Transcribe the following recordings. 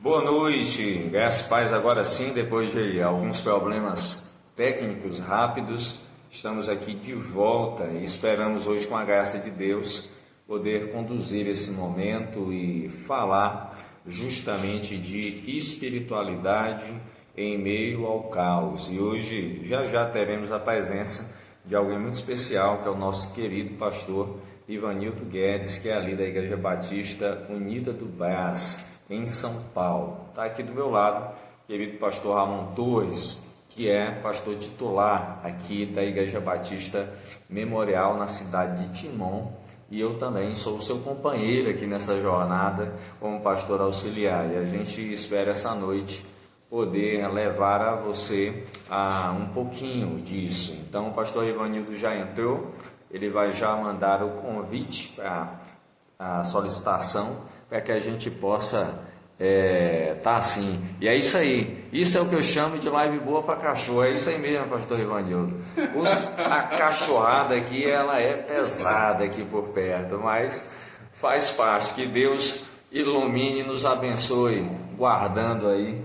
Boa noite, graças a paz. Agora sim, depois de alguns problemas técnicos rápidos, estamos aqui de volta e esperamos hoje, com a graça de Deus, poder conduzir esse momento e falar justamente de espiritualidade em meio ao caos. E hoje já já teremos a presença de alguém muito especial, que é o nosso querido pastor Ivanildo Guedes, que é ali da Igreja Batista Unida do Brás, em São Paulo. Está aqui do meu lado, querido pastor Ramon Torres, que é pastor titular aqui da Igreja Batista Memorial na cidade de Timon, e eu também sou o seu companheiro aqui nessa jornada como pastor auxiliar. E a gente espera essa noite poder levar a você a um pouquinho disso. Então, o pastor Ivanildo já entrou, ele vai já mandar o convite para a solicitação para que a gente possa tá assim. E é isso aí. Isso é o que eu chamo de live boa para cachorro. É isso aí mesmo, pastor Ivanildo. A cachorrada aqui, ela é pesada aqui por perto, mas faz parte. Que Deus ilumine e nos abençoe, guardando aí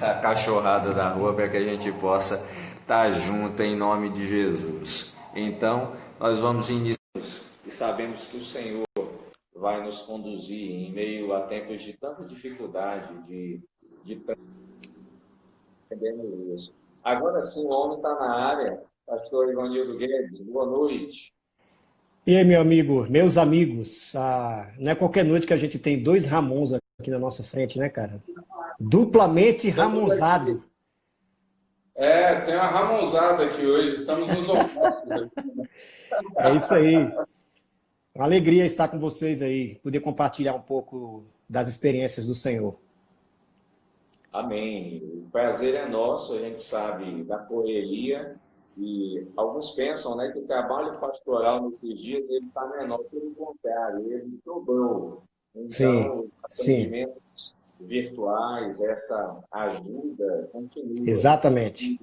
a cachorrada da rua para que a gente possa estar junto em nome de Jesus. Então, nós vamos iniciar e sabemos que o Senhor vai nos conduzir em meio a tempos de tanta dificuldade, de entendendo isso. Agora sim, o homem está na área. Pastor Ivanildo Guedes, boa noite. E aí, meu amigo, meus amigos, não é qualquer noite que a gente tem dois Ramons aqui na nossa frente, né, cara? Duplamente Estamos Ramonzado. aqui. Tem uma Ramonzada aqui hoje, estamos nos opostos aqui, né? É isso aí. Uma alegria estar com vocês aí, poder compartilhar um pouco das experiências do Senhor. Amém. O prazer é nosso, a gente sabe da correria, e alguns pensam, né, que o trabalho pastoral nesses dias ele está menor, pelo contrário, ele dobrou. Sim, Então, sim, atendimentos virtuais, essa ajuda continua. exatamente.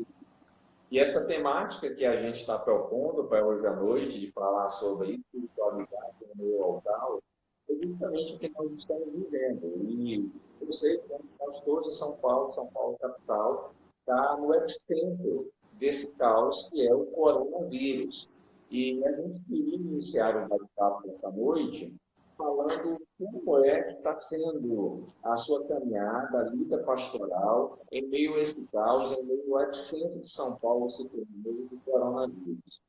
E essa temática que a gente está propondo para hoje à noite, de falar sobre espiritualidade no meio ao caos, é justamente o que nós estamos vivendo. E eu sei que como pastor de São Paulo capital, está no epicentro desse caos que é o coronavírus. E a gente queria iniciar o bate-papo dessa noite falando como é que está sendo a sua caminhada, a vida pastoral, em meio a esse caos, em meio ao epicentro de São Paulo, se tornou do coronavírus.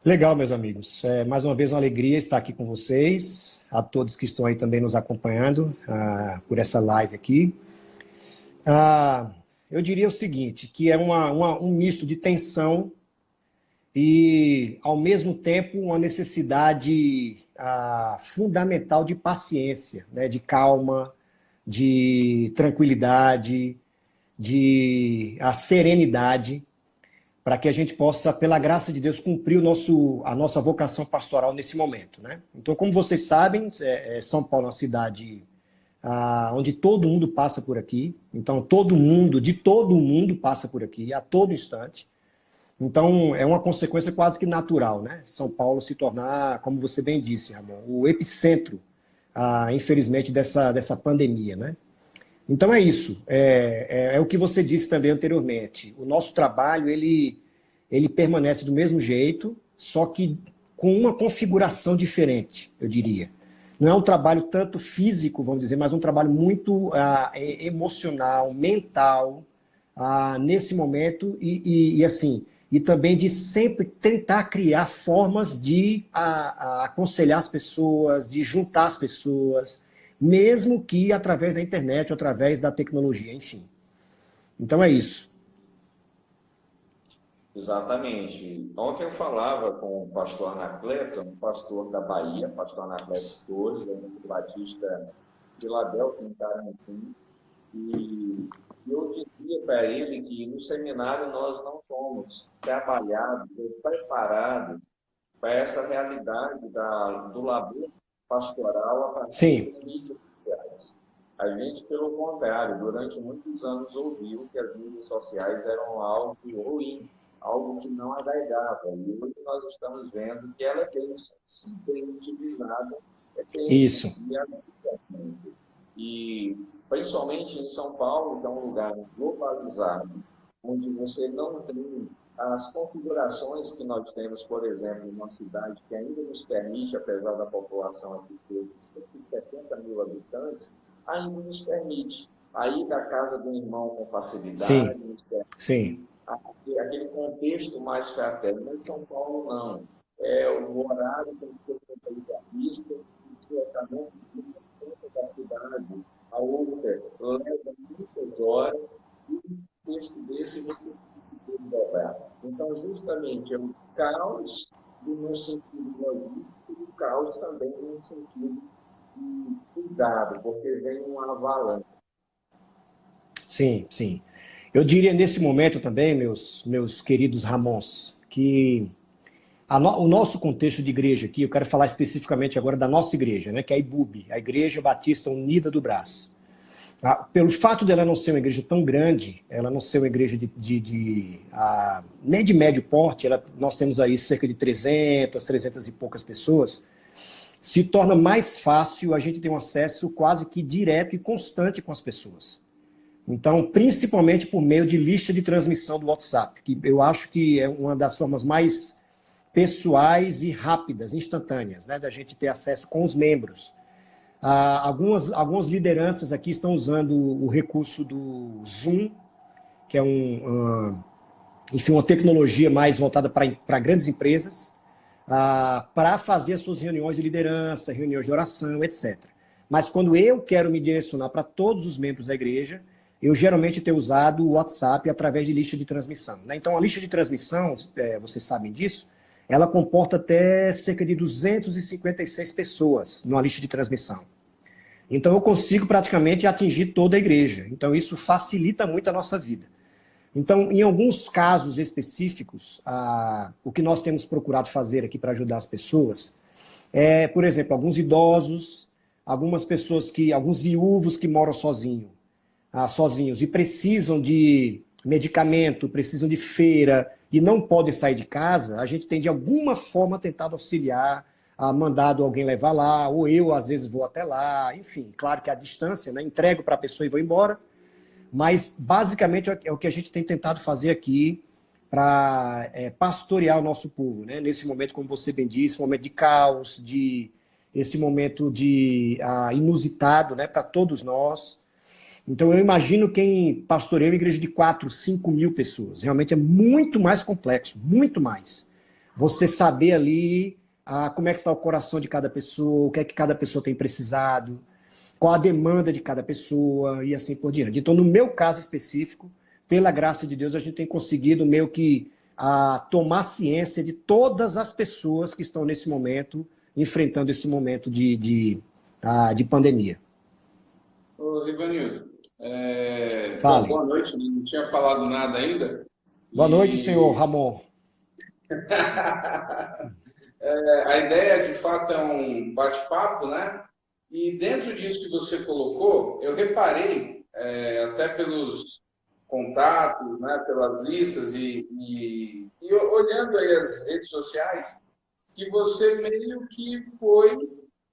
Legal, meus amigos. Mais uma vez uma alegria estar aqui com vocês, a todos que estão aí também nos acompanhando por essa live aqui. Eu diria o seguinte, que é um misto de tensão e, ao mesmo tempo, uma necessidade fundamental de paciência, né? De calma, de tranquilidade, de serenidade, para que a gente possa, pela graça de Deus, cumprir a nossa vocação pastoral nesse momento, né? Então, como vocês sabem, São Paulo é uma cidade onde todo mundo passa por aqui. Então, de todo mundo passa por aqui, a todo instante. Então, é uma consequência quase que natural, né? São Paulo se tornar, como você bem disse, Ramon, o epicentro, infelizmente, dessa pandemia, né? Então é isso. É o que você disse também anteriormente. O nosso trabalho, ele permanece do mesmo jeito, só que com uma configuração diferente, eu diria. Não é um trabalho tanto físico, vamos dizer, mas um trabalho muito emocional, mental, nesse momento e assim, e também de sempre tentar criar formas de aconselhar as pessoas, de juntar as pessoas, mesmo que através da internet, ou através da tecnologia, enfim. Então é isso. Exatamente. Ontem eu falava com o pastor Anacleto, um pastor da Bahia, pastor Anacleto Torres, da Igreja Batista de Filadélfia, em Carantim, e eu dizia para ele que no seminário nós não somos trabalhados, preparados para essa realidade do labor pastoral a partir Sim, das mídias sociais. A gente, pelo contrário, durante muitos anos ouviu que as mídias sociais eram algo ruim, algo que não agregava. E hoje nós estamos vendo que ela tem, se bem utilizada, é bênção. isso. E ajuda. E principalmente em São Paulo, que é um lugar globalizado, onde você não tem as configurações que nós temos, por exemplo, em uma cidade que ainda nos permite, apesar da população aqui ter 170 mil habitantes, ainda nos permite aí da casa do irmão com facilidade, Sim, nos permite sim, aquele contexto mais fraterno. Mas São Paulo não. É o horário tem que ser comportamentalista, o deslocamento de uma da cidade a outra leva muitas horas, e um texto desse você tem que dobrar. Então, justamente, é um caos no sentido logístico e o caos também no sentido de cuidado, porque vem uma avalanche. sim, sim. Eu diria nesse momento também, meus queridos Ramons, que o nosso contexto de igreja aqui, eu quero falar especificamente agora da nossa igreja, né, que é a IBUB, a Igreja Batista Unida do Brás. Pelo fato dela não ser uma igreja tão grande, ela não ser uma igreja nem de médio porte, nós temos aí cerca de 300 e poucas pessoas, se torna mais fácil a gente ter um acesso quase que direto e constante com as pessoas. Então, principalmente por meio de lista de transmissão do WhatsApp, que eu acho que é uma das formas mais pessoais e rápidas, instantâneas, né, da gente ter acesso com os membros. Algumas lideranças aqui estão usando o recurso do Zoom, que é enfim, uma tecnologia mais voltada para grandes empresas, para fazer as suas reuniões de liderança, reuniões de oração, etc. Mas quando eu quero me direcionar para todos os membros da igreja, eu geralmente tenho usado o WhatsApp através de lista de transmissão, né? Então, a lista de transmissão, vocês sabem disso, ela comporta até cerca de 256 pessoas numa lista de transmissão. Então, eu consigo praticamente atingir toda a igreja. Então, isso facilita muito a nossa vida. Então, em alguns casos específicos, o que nós temos procurado fazer aqui para ajudar as pessoas é, por exemplo, alguns idosos, algumas pessoas alguns viúvos que moram sozinhos e precisam de medicamento, precisam de feira e não podem sair de casa, a gente tem de alguma forma tentado auxiliar, mandado alguém levar lá, ou eu às vezes vou até lá, enfim, claro que a distância, né, entrego para a pessoa e vou embora, mas basicamente é o que a gente tem tentado fazer aqui para pastorear o nosso povo, né? Nesse momento, como você bem disse, um momento de caos, esse momento inusitado, né, para todos nós. Então, eu imagino quem pastoreia uma igreja de 4, 5 mil pessoas. Realmente é muito mais complexo, muito mais. Você saber ali como é que está o coração de cada pessoa, o que é que cada pessoa tem precisado, qual a demanda de cada pessoa e assim por diante. Então, no meu caso específico, pela graça de Deus, a gente tem conseguido meio que tomar ciência de todas as pessoas que estão nesse momento, enfrentando esse momento de pandemia. Ô, Ivanildo, bom, Fale. boa noite, não tinha falado nada ainda. Boa noite, senhor Ramon. A ideia, de fato, é um bate-papo, né? E dentro disso que você colocou, eu reparei, até pelos contatos, né, pelas listas e olhando aí as redes sociais, que você meio que foi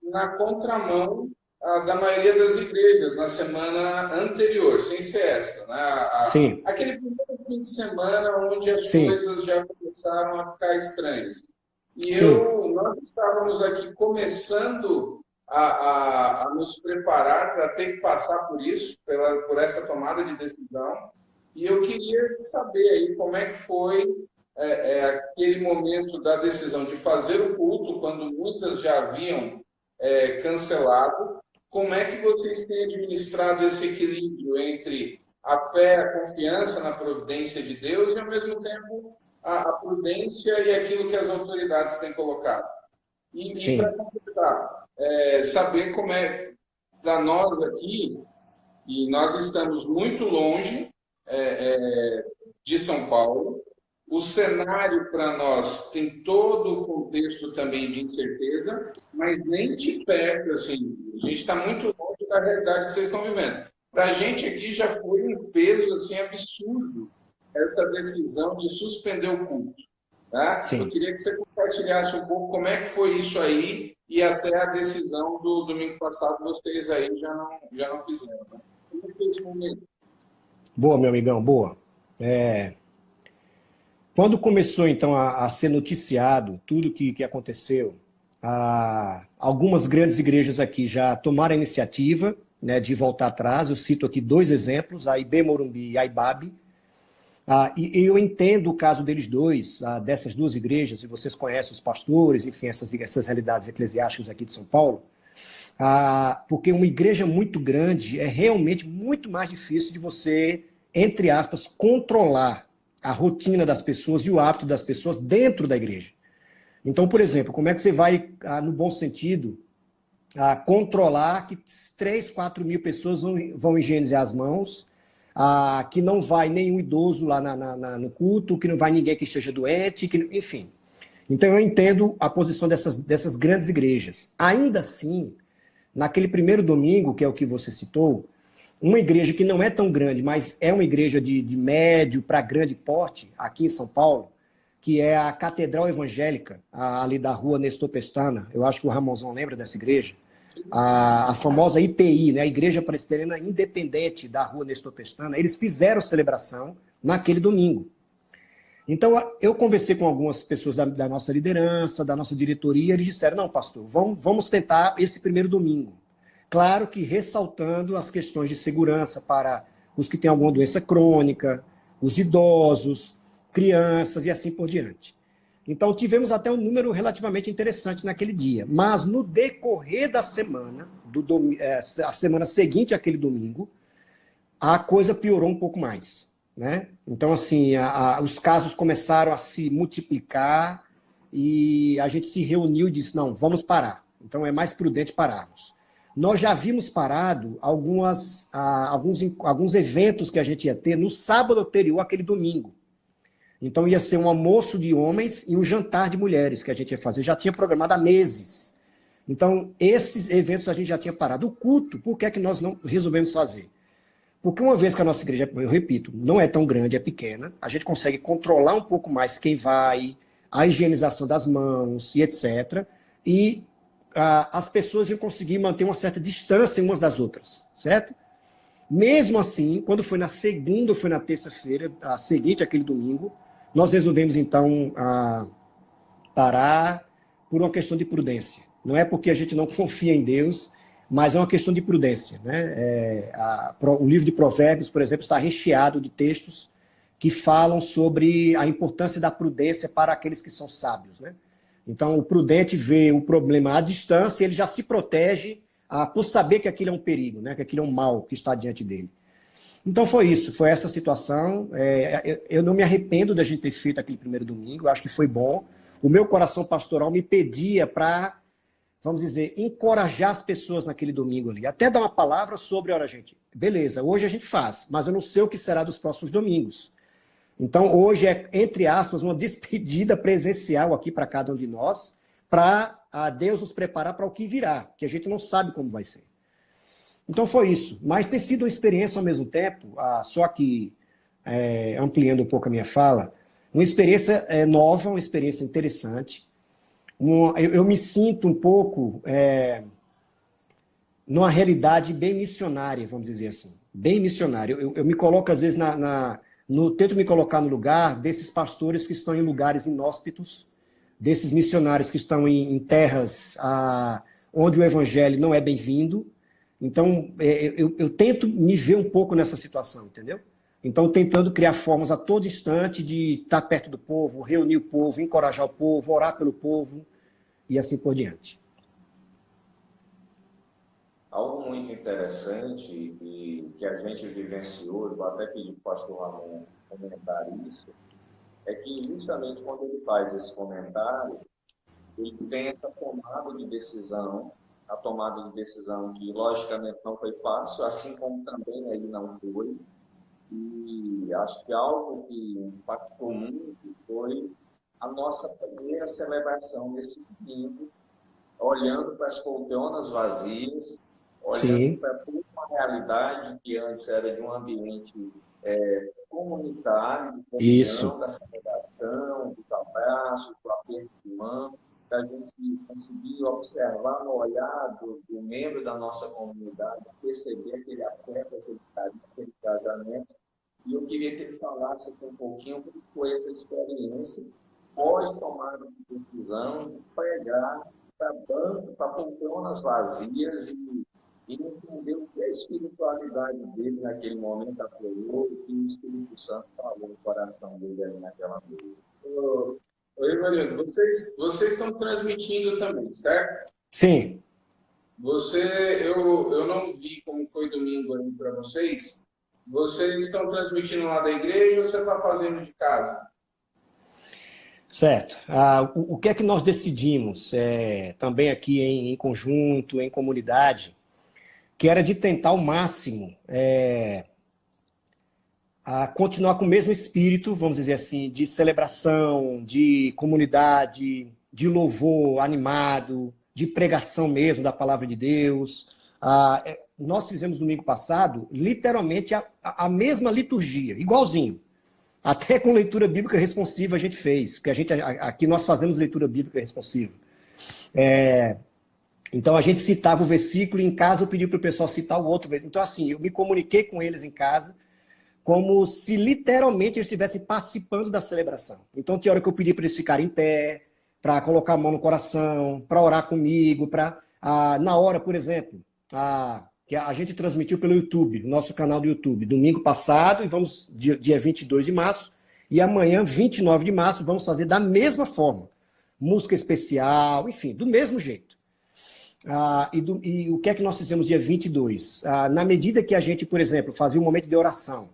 na contramão da maioria das igrejas na semana anterior, sem ser essa, né? Sim. Aquele primeiro fim de semana onde as Sim. coisas já começaram a ficar estranhas. E Sim. nós estávamos aqui começando a nos preparar para ter que passar por isso, por essa tomada de decisão. E eu queria saber aí como é que foi aquele momento da decisão de fazer o culto, quando muitas já haviam cancelado. Como é que vocês têm administrado esse equilíbrio entre a fé, a confiança na providência de Deus e, ao mesmo tempo, a prudência e aquilo que as autoridades têm colocado? E para completar, saber como é para nós aqui, e nós estamos muito longe de São Paulo, o cenário para nós tem todo o contexto também de incerteza, mas nem de perto, assim, a gente está muito longe da realidade que vocês estão vivendo. Para a gente aqui já foi um peso assim, absurdo essa decisão de suspender o culto. Tá? Eu queria que você compartilhasse um pouco como é que foi isso aí e até a decisão do domingo passado vocês aí já não fizeram, né? Como é que é esse momento? Boa, meu amigão, boa. Quando começou, então, a ser noticiado tudo que aconteceu, algumas grandes igrejas aqui já tomaram a iniciativa, né, de voltar atrás. Eu cito aqui dois exemplos, a IB Morumbi e a IBAB. E eu entendo o caso deles dois, dessas duas igrejas, e vocês conhecem os pastores, enfim, essas realidades eclesiásticas aqui de São Paulo, porque uma igreja muito grande é realmente muito mais difícil de você, entre aspas, controlar a rotina das pessoas e o hábito das pessoas dentro da igreja. Então, por exemplo, como é que você vai, no bom sentido, controlar que 3, 4 mil pessoas vão higienizar as mãos, que não vai nenhum idoso lá no culto, que não vai ninguém que esteja doente, enfim. Então, eu entendo a posição dessas grandes igrejas. Ainda assim, naquele primeiro domingo, que é o que você citou, uma igreja que não é tão grande, mas é uma igreja de médio para grande porte, aqui em São Paulo, que é a Catedral Evangélica, ali da rua Nestor Pestana. Eu acho que o Ramonzão lembra dessa igreja. A famosa IPI, né, a Igreja Presbiteriana Independente da rua Nestor Pestana. Eles fizeram celebração naquele domingo. Então, eu conversei com algumas pessoas da nossa liderança, da nossa diretoria, eles disseram, não, pastor, vamos tentar esse primeiro domingo. Claro que ressaltando as questões de segurança para os que têm alguma doença crônica, os idosos, crianças e assim por diante. Então, tivemos até um número relativamente interessante naquele dia. Mas, no decorrer da semana, a semana seguinte àquele domingo, a coisa piorou um pouco mais, né? Então, assim, os casos começaram a se multiplicar e a gente se reuniu e disse, não, vamos parar. Então, é mais prudente pararmos. Nós já havíamos parado alguns eventos que a gente ia ter no sábado anterior àquele domingo. Então ia ser um almoço de homens e um jantar de mulheres que a gente ia fazer. Já tinha programado há meses. Então, esses eventos a gente já tinha parado. O culto, por que é que nós não resolvemos fazer? Porque uma vez que a nossa igreja, eu repito, não é tão grande, é pequena, a gente consegue controlar um pouco mais quem vai, a higienização das mãos e etc. E as pessoas iam conseguir manter uma certa distância umas das outras, certo? Mesmo assim, quando foi na segunda ou foi na terça-feira, a seguinte, aquele domingo, nós resolvemos, então, parar por uma questão de prudência. Não é porque a gente não confia em Deus, mas é uma questão de prudência, né? O livro de Provérbios, por exemplo, está recheado de textos que falam sobre a importância da prudência para aqueles que são sábios, né? Então, o prudente vê o problema à distância e ele já se protege por saber que aquilo é um perigo, né? Que aquilo é um mal que está diante dele. Então, foi isso, foi essa situação. Eu não me arrependo da gente ter feito aquele primeiro domingo, eu acho que foi bom. O meu coração pastoral me pedia para, vamos dizer, encorajar as pessoas naquele domingo ali. Até dar uma palavra sobre, olha, gente, beleza, hoje a gente faz, mas eu não sei o que será dos próximos domingos. Então, hoje é, entre aspas, uma despedida presencial aqui para cada um de nós, para Deus nos preparar para o que virá, que a gente não sabe como vai ser. Então, foi isso. Mas tem sido uma experiência ao mesmo tempo, só que ampliando um pouco a minha fala, uma experiência nova, uma experiência interessante. Eu me sinto um pouco numa realidade bem missionária, vamos dizer assim. Bem missionária. Eu me coloco, às vezes, tento me colocar no lugar desses pastores que estão em lugares inóspitos, desses missionários que estão em terras onde o evangelho não é bem-vindo. Então, eu tento me ver um pouco nessa situação, entendeu? Então, tentando criar formas a todo instante de estar perto do povo, reunir o povo, encorajar o povo, orar pelo povo e assim por diante. Algo muito interessante e que a gente vivenciou, eu vou até pedir para o pastor Ramon comentar isso, é que justamente quando ele faz esse comentário, ele tem essa tomada de decisão, a tomada de decisão que logicamente não foi fácil, assim como também aí não foi. E acho que algo que impactou muito foi a nossa primeira celebração desse domingo, olhando para as poltronas vazias, olhando para uma realidade que antes era de um ambiente comunitário, de comunhão, da celebração, dos abraços, do aperto de mão, da gente conseguir observar no olhar do membro da nossa comunidade, perceber aquele afeto, aquele carinho, aquele engajamento. E eu queria que ele falasse um pouquinho como foi essa experiência pós-tomada de decisão de pregar para banco, para poltronas vazias e entender o que a espiritualidade dele naquele momento apoiou, o que o Espírito Santo falou no coração dele ali naquela noite. Oi, Mariano, vocês estão transmitindo também, certo? Sim. Eu não vi como foi domingo aí para vocês. Vocês estão transmitindo lá da igreja ou você está fazendo de casa? Certo. O que é que nós decidimos, também aqui em conjunto, em comunidade, que era de tentar ao máximo a continuar com o mesmo espírito, vamos dizer assim, de celebração, de comunidade, de louvor animado, de pregação mesmo da palavra de Deus. Nós fizemos domingo passado, literalmente, a mesma liturgia, igualzinho. Até com leitura bíblica responsiva a gente fez, porque aqui nós fazemos leitura bíblica responsiva. Então a gente citava o versículo e em casa eu pedi para o pessoal citar o outro versículo. Então assim, eu me comuniquei com eles em casa como se literalmente eles estivessem participando da celebração. Então tinha hora que eu pedi para eles ficarem em pé, para colocar a mão no coração, para orar comigo, na hora, por exemplo, que a gente transmitiu pelo YouTube, nosso canal do YouTube, domingo passado, e vamos, dia 22 de março, e amanhã, 29 de março, vamos fazer da mesma forma. Música especial, enfim, do mesmo jeito. E o que é que nós fizemos dia 22? Na medida que a gente, por exemplo, fazia um momento de oração,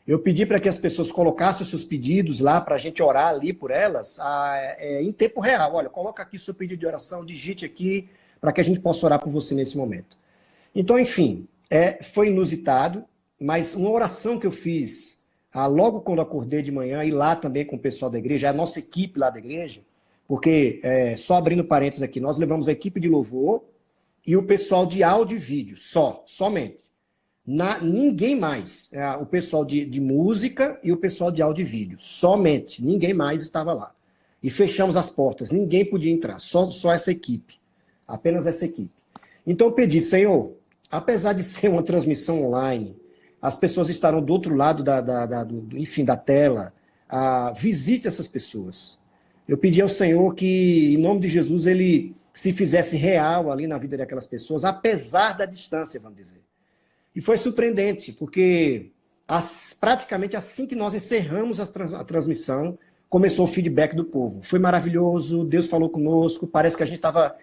eu pedi para que as pessoas colocassem os seus pedidos lá, para a gente orar ali por elas, em tempo real. Olha, coloca aqui o seu pedido de oração, digite aqui, para que a gente possa orar por você nesse momento. Então, enfim, foi inusitado, mas uma oração que eu fiz logo quando acordei de manhã, e lá também com o pessoal da igreja, a nossa equipe lá da igreja, porque, só abrindo parênteses aqui, nós levamos a equipe de louvor e o pessoal de áudio e vídeo, somente. Ninguém mais, o pessoal de música e o pessoal de áudio e vídeo, somente, ninguém mais estava lá. E fechamos as portas, ninguém podia entrar, só essa equipe, apenas essa equipe. Então eu pedi, Senhor, apesar de ser uma transmissão online, as pessoas estarão do outro lado da tela, visite essas pessoas. Eu pedi ao Senhor que, em nome de Jesus, ele se fizesse real ali na vida daquelas pessoas, apesar da distância, vamos dizer. E foi surpreendente, porque praticamente assim que nós encerramos a transmissão, começou o feedback do povo. Foi maravilhoso, Deus falou conosco, parece que a gente estava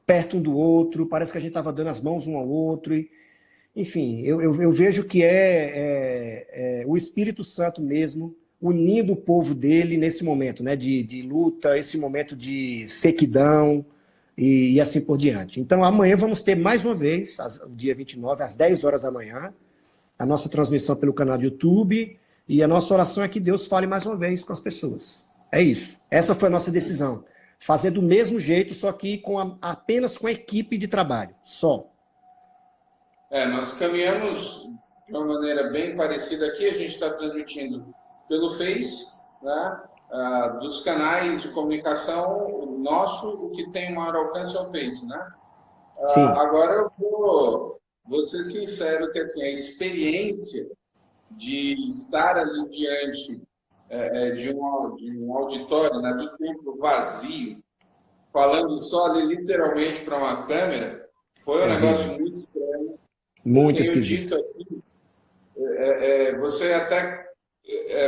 perto um do outro, parece que a gente estava dando as mãos um ao outro. Enfim, eu vejo que o Espírito Santo mesmo unindo o povo dele nesse momento, né, de luta, esse momento de sequidão e assim por diante. Então, amanhã vamos ter mais uma vez, dia 29, às 10 horas da manhã, a nossa transmissão pelo canal do YouTube, e a nossa oração é que Deus fale mais uma vez com as pessoas. É isso. Essa foi a nossa decisão. Fazer do mesmo jeito, só que apenas com a equipe de trabalho, só. Nós caminhamos de uma maneira bem parecida aqui, a gente está transmitindo pelo Face, né? Dos canais de comunicação, o que tem maior alcance é o Face, né? Sim. Agora eu vou ser sincero que assim, a experiência de estar ali diante de um auditório, né, do templo vazio, falando só ali literalmente para uma câmera, foi um negócio muito estranho. Muito esquisito. Aqui,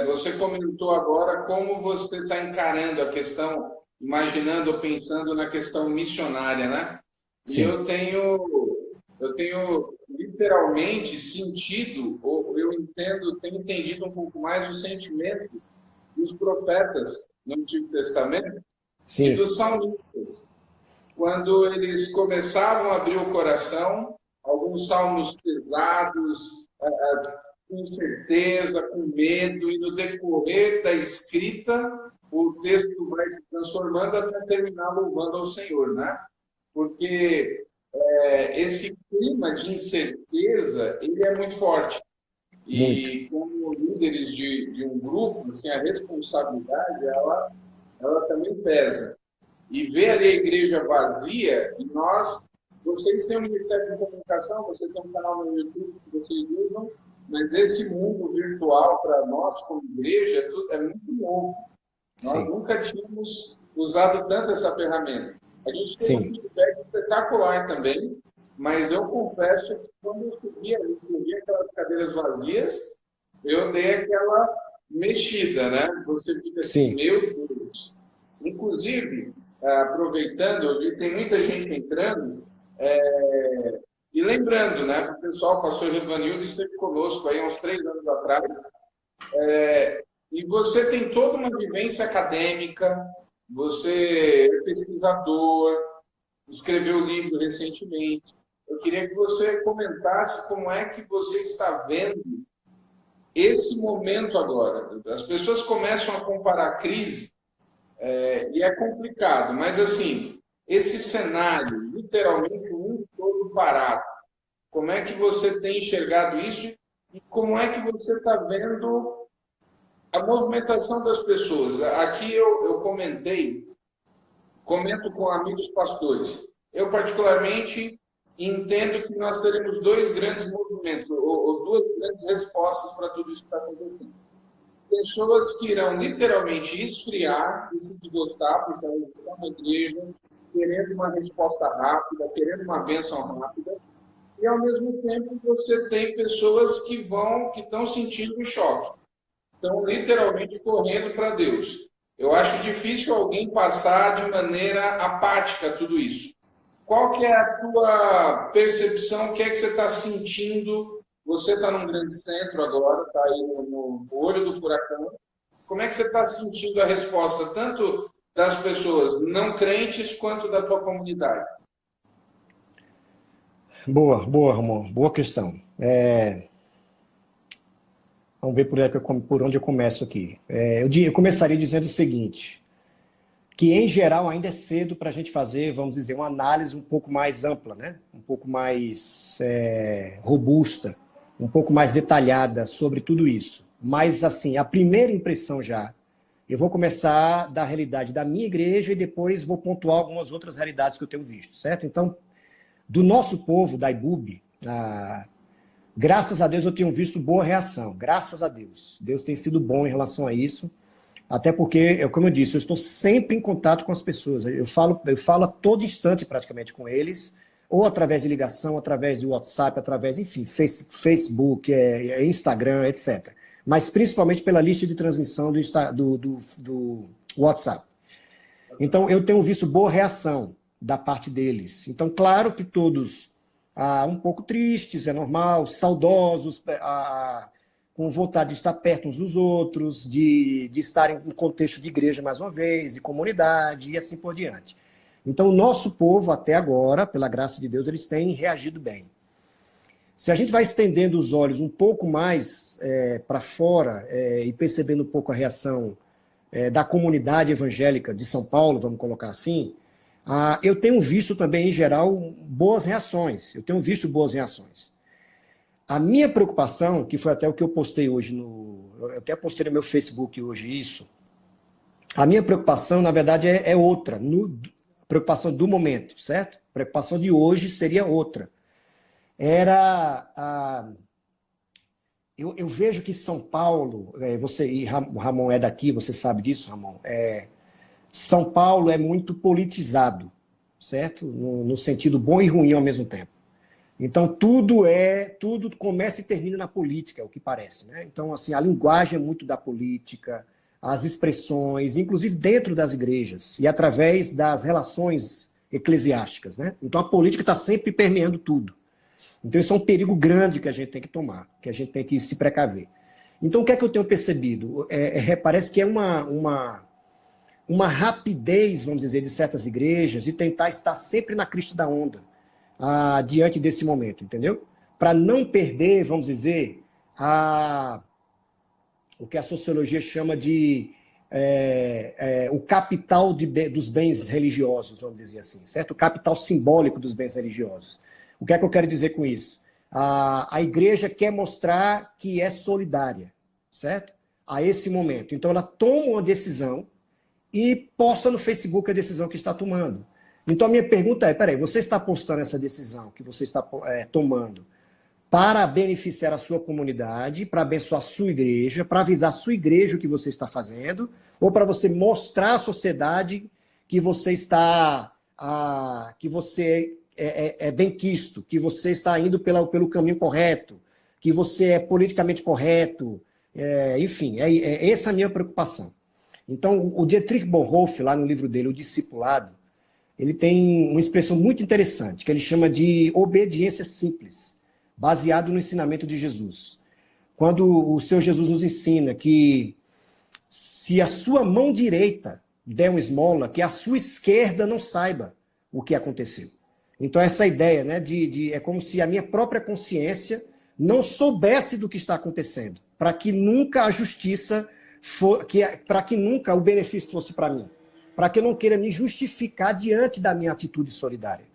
você comentou agora como você está encarando a questão, imaginando ou pensando na questão missionária, né? Sim. E eu tenho literalmente sentido, ou tenho entendido um pouco mais o sentimento dos profetas no Antigo Testamento. Sim. E dos salmistas. Quando eles começavam a abrir o coração, alguns salmos pesados, com incerteza, com medo, e no decorrer da escrita, o texto vai se transformando até terminar louvando ao Senhor, né? Porque esse clima de incerteza, ele é muito forte. E como líderes de um grupo, assim, a responsabilidade, ela também pesa. e ver ali a igreja vazia, e vocês têm um Ministério de Comunicação, vocês têm um canal no YouTube que vocês usam, mas esse mundo virtual para nós, como igreja, é muito novo. Nós nunca tínhamos usado tanto essa ferramenta. A gente tem um feedback espetacular também, mas eu confesso que quando eu subi aquelas cadeiras vazias, eu dei aquela mexida, né? Você fica assim, meu Deus. Inclusive, aproveitando, eu vi que tem muita gente entrando, e lembrando, né, o pessoal, o pastor Rivanildo esteve conosco aí há uns 3 anos atrás, e você tem toda uma vivência acadêmica, você é pesquisador, escreveu livro recentemente. Eu queria que você comentasse como é que você está vendo esse momento agora. As pessoas começam a comparar a crise, e é complicado, mas assim, esse cenário, literalmente o mundo todo parado, como é que você tem enxergado isso e como é que você está vendo a movimentação das pessoas? Aqui eu comento com amigos pastores. Eu, particularmente, entendo que nós teremos 2 grandes movimentos, ou 2 grandes respostas para tudo isso que está acontecendo. Pessoas que irão literalmente esfriar e se desgostar, porque elas estão na igreja, querendo uma resposta rápida, querendo uma bênção rápida, e ao mesmo tempo você tem pessoas que estão sentindo um choque, estão literalmente correndo para Deus. Eu acho difícil alguém passar de maneira apática tudo isso. Qual que é a tua percepção? O que é que você está sentindo? Você está num grande centro agora, está aí no olho do furacão. Como é que você está sentindo a resposta, tanto das pessoas não crentes, quanto da tua comunidade? Boa, Ramon. Boa questão. Vamos ver por onde eu começo aqui. Eu começaria dizendo o seguinte, que em geral ainda é cedo para a gente fazer, vamos dizer, uma análise um pouco mais ampla, né? Um pouco mais robusta, um pouco mais detalhada sobre tudo isso. Mas, assim, a primeira impressão já, eu vou começar da realidade da minha igreja e depois vou pontuar algumas outras realidades que eu tenho visto, certo? Então, do nosso povo, da IBUB, graças a Deus eu tenho visto boa reação, graças a Deus. Deus tem sido bom em relação a isso, até porque, como eu disse, eu estou sempre em contato com as pessoas. Eu falo a todo instante praticamente com eles, ou através de ligação, através de WhatsApp, através, enfim, Facebook, Instagram, etc. Mas principalmente pela lista de transmissão do WhatsApp. Então, eu tenho visto boa reação da parte deles. Então, claro que todos um pouco tristes, é normal, saudosos, com vontade de estar perto uns dos outros, de estarem em contexto de igreja mais uma vez, de comunidade e assim por diante. Então, o nosso povo, até agora, pela graça de Deus, eles têm reagido bem. Se a gente vai estendendo os olhos um pouco mais para fora e percebendo um pouco a reação da comunidade evangélica de São Paulo, vamos colocar assim, eu tenho visto também, em geral, boas reações. A minha preocupação, que foi até o que eu postei hoje eu até postei no meu Facebook hoje isso, a minha preocupação, na verdade, é outra, a preocupação do momento, certo? A preocupação de hoje seria outra. Eu vejo que São Paulo, o Ramon é daqui, você sabe disso, Ramon, São Paulo é muito politizado, certo? No sentido bom e ruim ao mesmo tempo. Então, tudo começa e termina na política, é o que parece, né? Então, assim, a linguagem é muito da política, as expressões, inclusive dentro das igrejas e através das relações eclesiásticas, né? Então, a política está sempre permeando tudo. Então, isso é um perigo grande que a gente tem que tomar, que a gente tem que se precaver. Então, o que é que eu tenho percebido? Parece que é uma rapidez, vamos dizer, de certas igrejas de tentar estar sempre na crista da onda diante desse momento, entendeu? Para não perder, vamos dizer, o que a sociologia chama de o capital dos bens religiosos, vamos dizer assim, certo? O capital simbólico dos bens religiosos. O que é que eu quero dizer com isso? A igreja quer mostrar que é solidária, certo? A esse momento. Então, ela toma uma decisão e posta no Facebook a decisão que está tomando. Então a minha pergunta é, peraí, você está postando essa decisão que você está tomando para beneficiar a sua comunidade, para abençoar a sua igreja, para avisar a sua igreja o que você está fazendo, ou para você mostrar à sociedade que você está, que você é benquisto, que você está indo pelo caminho correto, que você é politicamente correto, enfim, essa a minha preocupação. Então, o Dietrich Bonhoeffer, lá no livro dele, O Discipulado, ele tem uma expressão muito interessante, que ele chama de obediência simples, baseado no ensinamento de Jesus. Quando o Senhor Jesus nos ensina que se a sua mão direita der uma esmola, que a sua esquerda não saiba o que aconteceu. Então, essa ideia, né, é como se a minha própria consciência não soubesse do que está acontecendo, para que nunca a justiça, para que nunca o benefício fosse para mim, para que eu não queira me justificar diante da minha atitude solidária.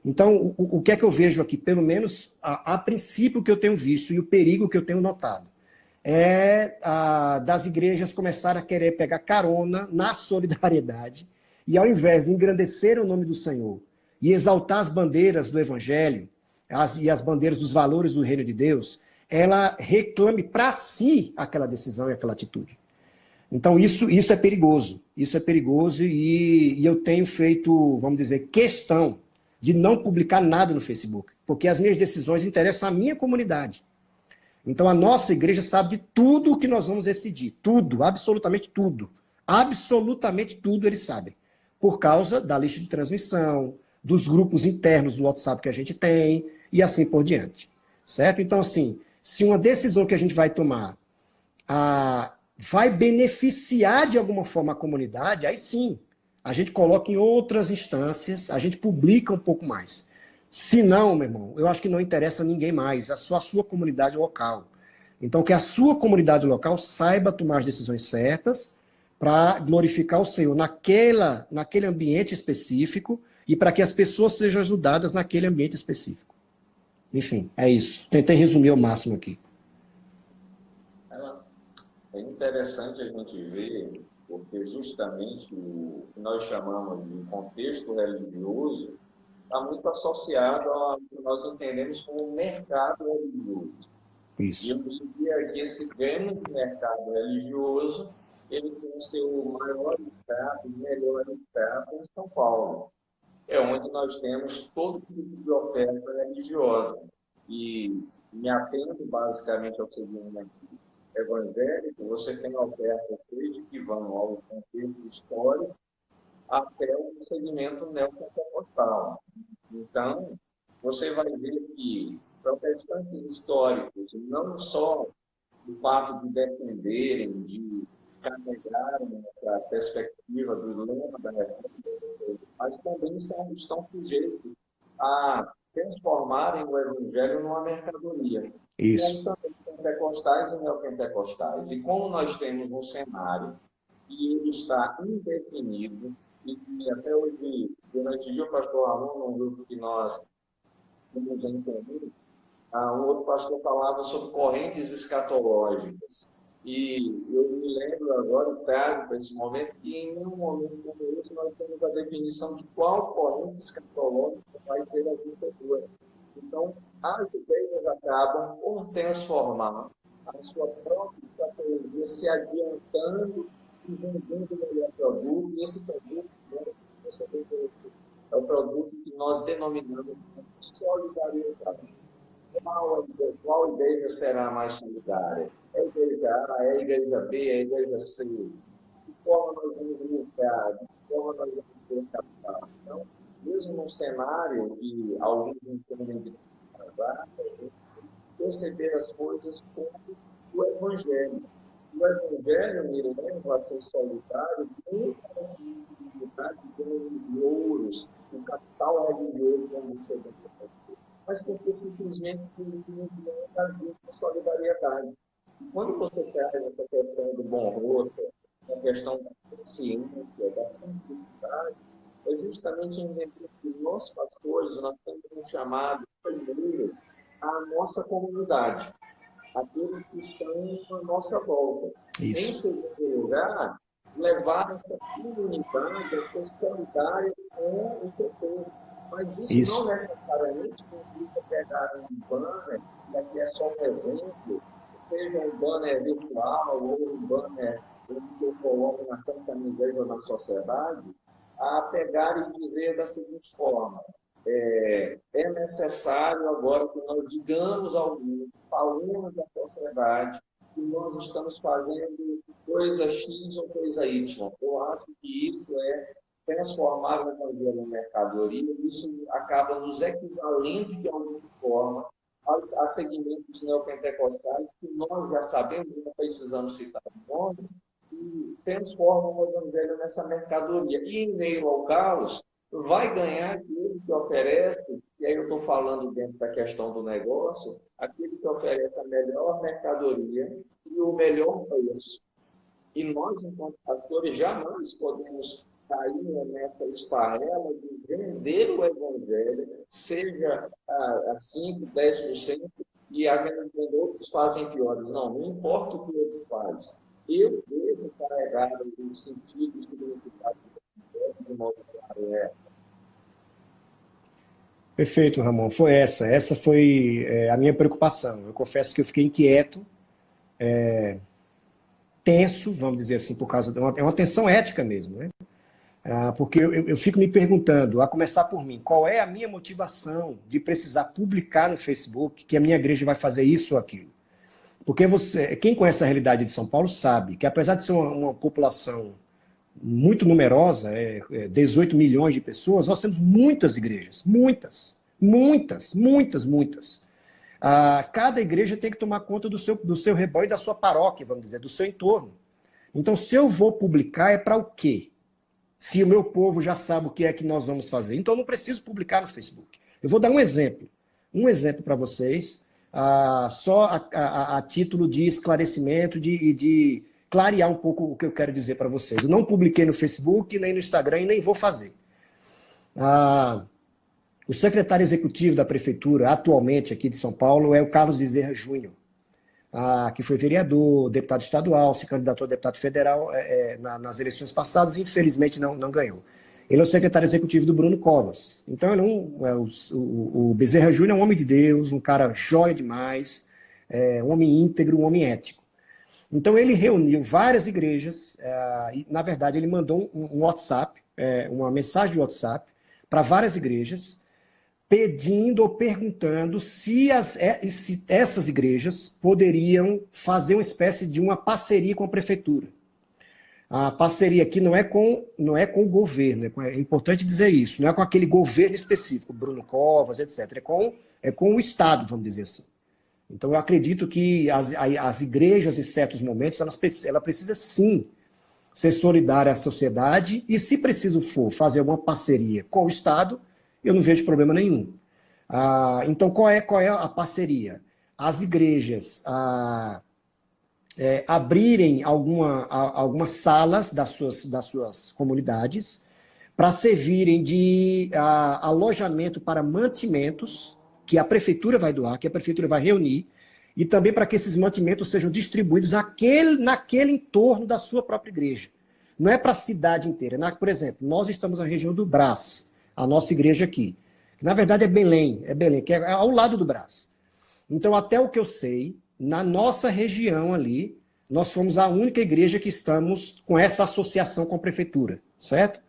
Então, o que é que eu vejo aqui, pelo menos a princípio que eu tenho visto e o perigo que eu tenho notado, das igrejas começarem a querer pegar carona na solidariedade e ao invés de engrandecer o nome do Senhor e exaltar as bandeiras do Evangelho e as bandeiras dos valores do reino de Deus, ela reclame para si aquela decisão e aquela atitude. Então isso é perigoso, e eu tenho feito, vamos dizer, questão de não publicar nada no Facebook, porque as minhas decisões interessam à minha comunidade. Então a nossa igreja sabe de tudo o que nós vamos decidir, tudo, absolutamente tudo eles sabem, por causa da lista de transmissão, dos grupos internos do WhatsApp que a gente tem, e assim por diante, certo? Então assim, se uma decisão que a gente vai tomar vai beneficiar de alguma forma a comunidade, aí sim, a gente coloca em outras instâncias, a gente publica um pouco mais. Se não, meu irmão, eu acho que não interessa a ninguém mais, é só a sua comunidade local. Então, que a sua comunidade local saiba tomar as decisões certas para glorificar o Senhor naquele ambiente específico e para que as pessoas sejam ajudadas naquele ambiente específico. Enfim, é isso. Tentei resumir ao máximo aqui. É interessante a gente ver, porque justamente o que nós chamamos de contexto religioso está muito associado ao que nós entendemos como mercado religioso. Isso. E eu diria que esse grande mercado religioso, ele tem o seu maior estado, melhor estado em São Paulo. É onde nós temos todo tipo de oferta religiosa. E me atendo basicamente ao segmento evangélico, você tem ofertas desde que vão ao contexto histórico até o segmento neopentecostal. Então, você vai ver que protestantes históricos, não só o fato de defenderem, de carregarem essa perspectiva do lema da reforma, mas também estão sujeitos a transformarem o evangelho numa mercadoria. Isso. Como também pentecostais e neopentecostais. E como nós temos um cenário que ele está indefinido, e que até hoje, durante o dia, o pastor Ramon, num grupo que nós temos em comum, um outro pastor falava sobre correntes escatológicas. E eu me lembro agora, trago para esse momento, que em um momento como esse, nós temos a definição de qual corrente escatológica vai ter a vida toda. Então, as igrejas acabam por transformar a sua própria escatologia, se adiantando e vendendo o melhor produto. E esse produto, é o produto que nós denominamos de solidariedade. Qual igreja será mais solidária? É a igreja A, é a igreja B, é a igreja C? De forma nós vamos lutar, de forma nós vamos ter capital. Então, mesmo num cenário que alguns entendem de perceber as coisas como o Evangelho. O Evangelho me leva a ser solidário muito a possibilidade de os louros, o capital religioso, como você deve fazer, mas porque simplesmente não agir com solidariedade. E quando você traz essa questão do bom rosto, a questão da consciência, da simplicidade, é justamente entender que nós, pastores, nós temos um chamado primeiro à nossa comunidade, aqueles que estão à nossa volta. Isso. Em segundo lugar, levar essa comunidade, essa solidária com o setor. Mas isso não necessariamente implica pegar um banner, que aqui é só um exemplo, seja um banner virtual ou um banner que eu coloco na Santa Igreja ou na sociedade, a pegar e dizer da seguinte forma: é necessário agora que nós digamos ao mundo, falemos da sociedade, que nós estamos fazendo coisa X ou coisa Y. Eu acho que isso é transformar o evangelho em mercadoria, e isso acaba nos equivalendo de alguma forma a segmentos neopentecostais que nós já sabemos, não precisamos citar o nome, e transformam o evangelho nessa mercadoria. E em meio ao caos, vai ganhar aquele que oferece, e aí eu estou falando dentro da questão do negócio, aquele que oferece a melhor mercadoria e o melhor preço. E nós, enquanto pastores, jamais podemos cair nessa esparrela de vender o evangelho, seja a 5%, 10%, e dizendo outros fazem piores. Não, não importa o que eles fazem. Eu devo carregar o sentido e significado de modo claro. Perfeito, Ramon. Foi essa. Essa foi a minha preocupação. Eu confesso que eu fiquei inquieto, tenso, vamos dizer assim, por causa de uma tensão ética mesmo, né? Porque eu fico me perguntando, a começar por mim, qual é a minha motivação de precisar publicar no Facebook que a minha igreja vai fazer isso ou aquilo? Porque quem conhece a realidade de São Paulo sabe que, apesar de ser uma população muito numerosa, 18 milhões de pessoas, nós temos muitas igrejas, muitas. Cada igreja tem que tomar conta do seu rebanho, da sua paróquia, vamos dizer, do seu entorno. Então, se eu vou publicar, é para o quê? Se o meu povo já sabe o que é que nós vamos fazer. Então, eu não preciso publicar no Facebook. Eu vou dar um exemplo para vocês, só a título de esclarecimento e de clarear um pouco o que eu quero dizer para vocês. Eu não publiquei no Facebook, nem no Instagram, e nem vou fazer. O secretário executivo da prefeitura, atualmente aqui de São Paulo, é o Carlos Bezerra Júnior, que foi vereador, deputado estadual, se candidatou a deputado federal nas eleições passadas e infelizmente não ganhou. Ele é o secretário executivo do Bruno Covas. Então, o Bezerra Júnior é um homem de Deus, um cara jóia demais, um homem íntegro, um homem ético. Então, ele reuniu várias igrejas, e, na verdade, ele mandou um WhatsApp, uma mensagem de WhatsApp, para várias igrejas, pedindo ou perguntando se essas igrejas poderiam fazer uma espécie de uma parceria com a prefeitura. A parceria aqui não é com o governo, é importante dizer isso, não é com aquele governo específico, Bruno Covas, etc. É com o Estado, vamos dizer assim. Então, eu acredito que as igrejas, em certos momentos, ela precisa sim ser solidária à sociedade e, se preciso for fazer alguma parceria com o Estado, eu não vejo problema nenhum. Então, qual é a parceria? As igrejas abrirem algumas salas das suas comunidades para servirem de alojamento para mantimentos que a prefeitura vai doar, que a prefeitura vai reunir, e também para que esses mantimentos sejam distribuídos naquele entorno da sua própria igreja. Não é para a cidade inteira. Por exemplo, nós estamos na região do Brás, a nossa igreja aqui. Que, na verdade, é Belém, que é ao lado do Brás. Então, até o que eu sei, na nossa região ali, nós fomos a única igreja que estamos com essa associação com a prefeitura, certo?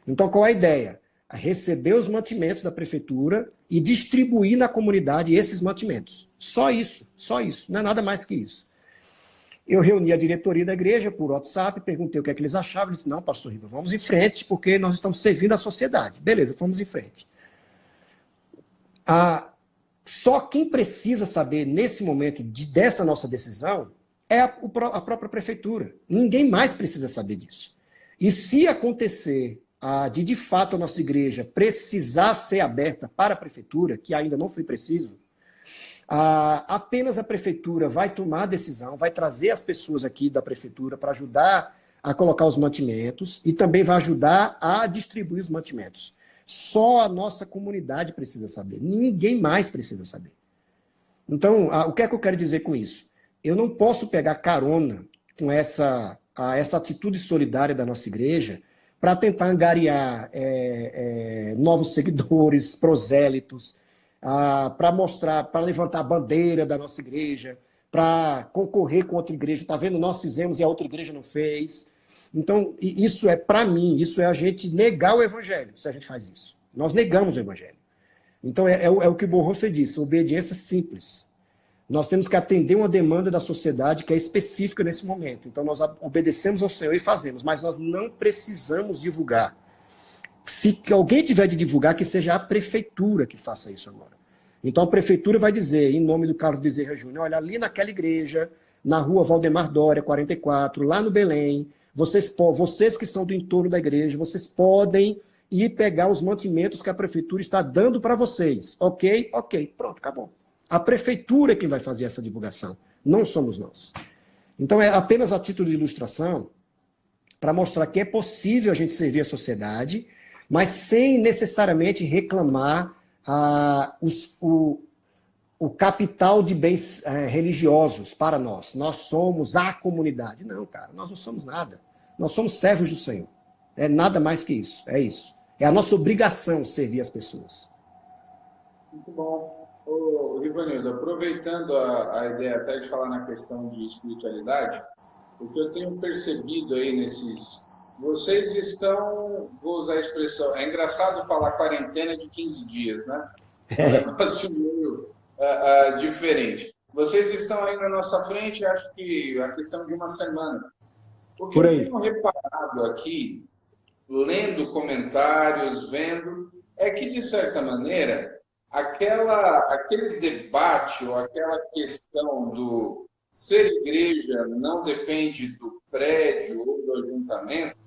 Então, qual é a ideia? Receber os mantimentos da prefeitura e distribuir na comunidade esses mantimentos. Só isso, não é nada mais que isso. Eu reuni a diretoria da igreja por WhatsApp, perguntei o que é que eles achavam, eles disseram, não, pastor Riva, vamos em frente, porque nós estamos servindo a sociedade. Beleza, vamos em frente. Só quem precisa saber, nesse momento, dessa nossa decisão, é a própria prefeitura. Ninguém mais precisa saber disso. E se acontecer de fato, a nossa igreja precisar ser aberta para a prefeitura, que ainda não foi preciso, apenas a prefeitura vai tomar a decisão, vai trazer as pessoas aqui da prefeitura para ajudar a colocar os mantimentos e também vai ajudar a distribuir os mantimentos. Só a nossa comunidade precisa saber, ninguém mais precisa saber. Então, o que é que eu quero dizer com isso? Eu não posso pegar carona com a essa atitude solidária da nossa igreja para tentar angariar novos seguidores, prosélitos, para mostrar, para levantar a bandeira da nossa igreja, para concorrer com outra igreja. Está vendo? Nós fizemos e a outra igreja não fez. Então, isso para mim, isso é a gente negar o evangelho, se a gente faz isso. Nós negamos o evangelho. Então, é o que o Bonhoeffer disse, obediência simples. Nós temos que atender uma demanda da sociedade que é específica nesse momento. Então, nós obedecemos ao Senhor e fazemos, mas nós não precisamos divulgar. Se alguém tiver de divulgar, que seja a prefeitura que faça isso agora. Então, a prefeitura vai dizer, em nome do Carlos Bezerra Júnior, olha, ali naquela igreja, na rua Valdemar Dória, 44, lá no Belém, vocês que são do entorno da igreja, vocês podem ir pegar os mantimentos que a prefeitura está dando para vocês. Ok? Ok. Pronto, acabou. A prefeitura é quem vai fazer essa divulgação, não somos nós. Então, é apenas a título de ilustração para mostrar que é possível a gente servir a sociedade, mas sem necessariamente reclamar o capital de bens religiosos para nós. Nós somos a comunidade. Não, cara, nós não somos nada. Nós somos servos do Senhor. É nada mais que isso. É isso. É a nossa obrigação servir as pessoas. Muito bom. Ô, Rivanildo, aproveitando a ideia até de falar na questão de espiritualidade, o que eu tenho percebido aí nesses... Vocês estão, vou usar a expressão, é engraçado falar quarentena de 15 dias, né? É um negócio meio diferente. Vocês estão aí na nossa frente, acho que a questão de uma semana. O que eu tenho reparado aqui, lendo comentários, vendo, é que, de certa maneira, aquele debate ou aquela questão do ser igreja não depende do prédio ou do ajuntamento,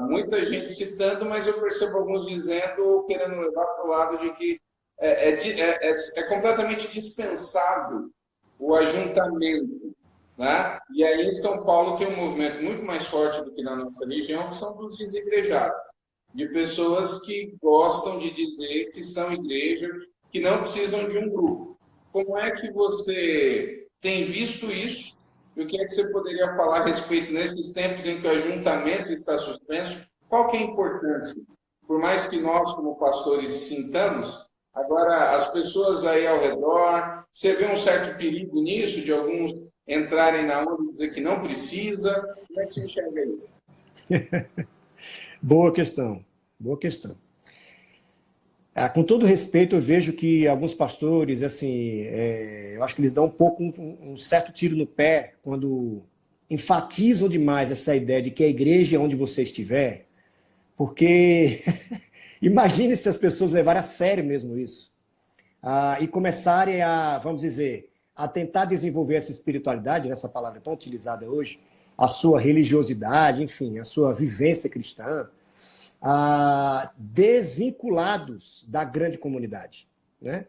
muita gente citando, mas eu percebo alguns dizendo, querendo levar para o lado de que é completamente dispensável o ajuntamento, né? E aí em São Paulo tem um movimento muito mais forte do que na nossa região, que são dos desigrejados, de pessoas que gostam de dizer que são igreja, que não precisam de um grupo. Como é que você tem visto isso? E o que é que você poderia falar a respeito nesses tempos em que o ajuntamento está suspenso? Qual que é a importância? Por mais que nós, como pastores, sintamos, agora as pessoas aí ao redor, você vê um certo perigo nisso, de alguns entrarem na onda e dizer que não precisa? Como é que você enxerga isso? Boa questão, boa questão. Com todo respeito, eu vejo que alguns pastores, assim, eu acho que eles dão um pouco um certo tiro no pé quando enfatizam demais essa ideia de que a igreja é onde você estiver, porque imagine se as pessoas levarem a sério mesmo isso, e começarem a, vamos dizer, a tentar desenvolver essa espiritualidade, essa palavra tão utilizada hoje, a sua religiosidade, enfim, a sua vivência cristã, desvinculados da grande comunidade, né?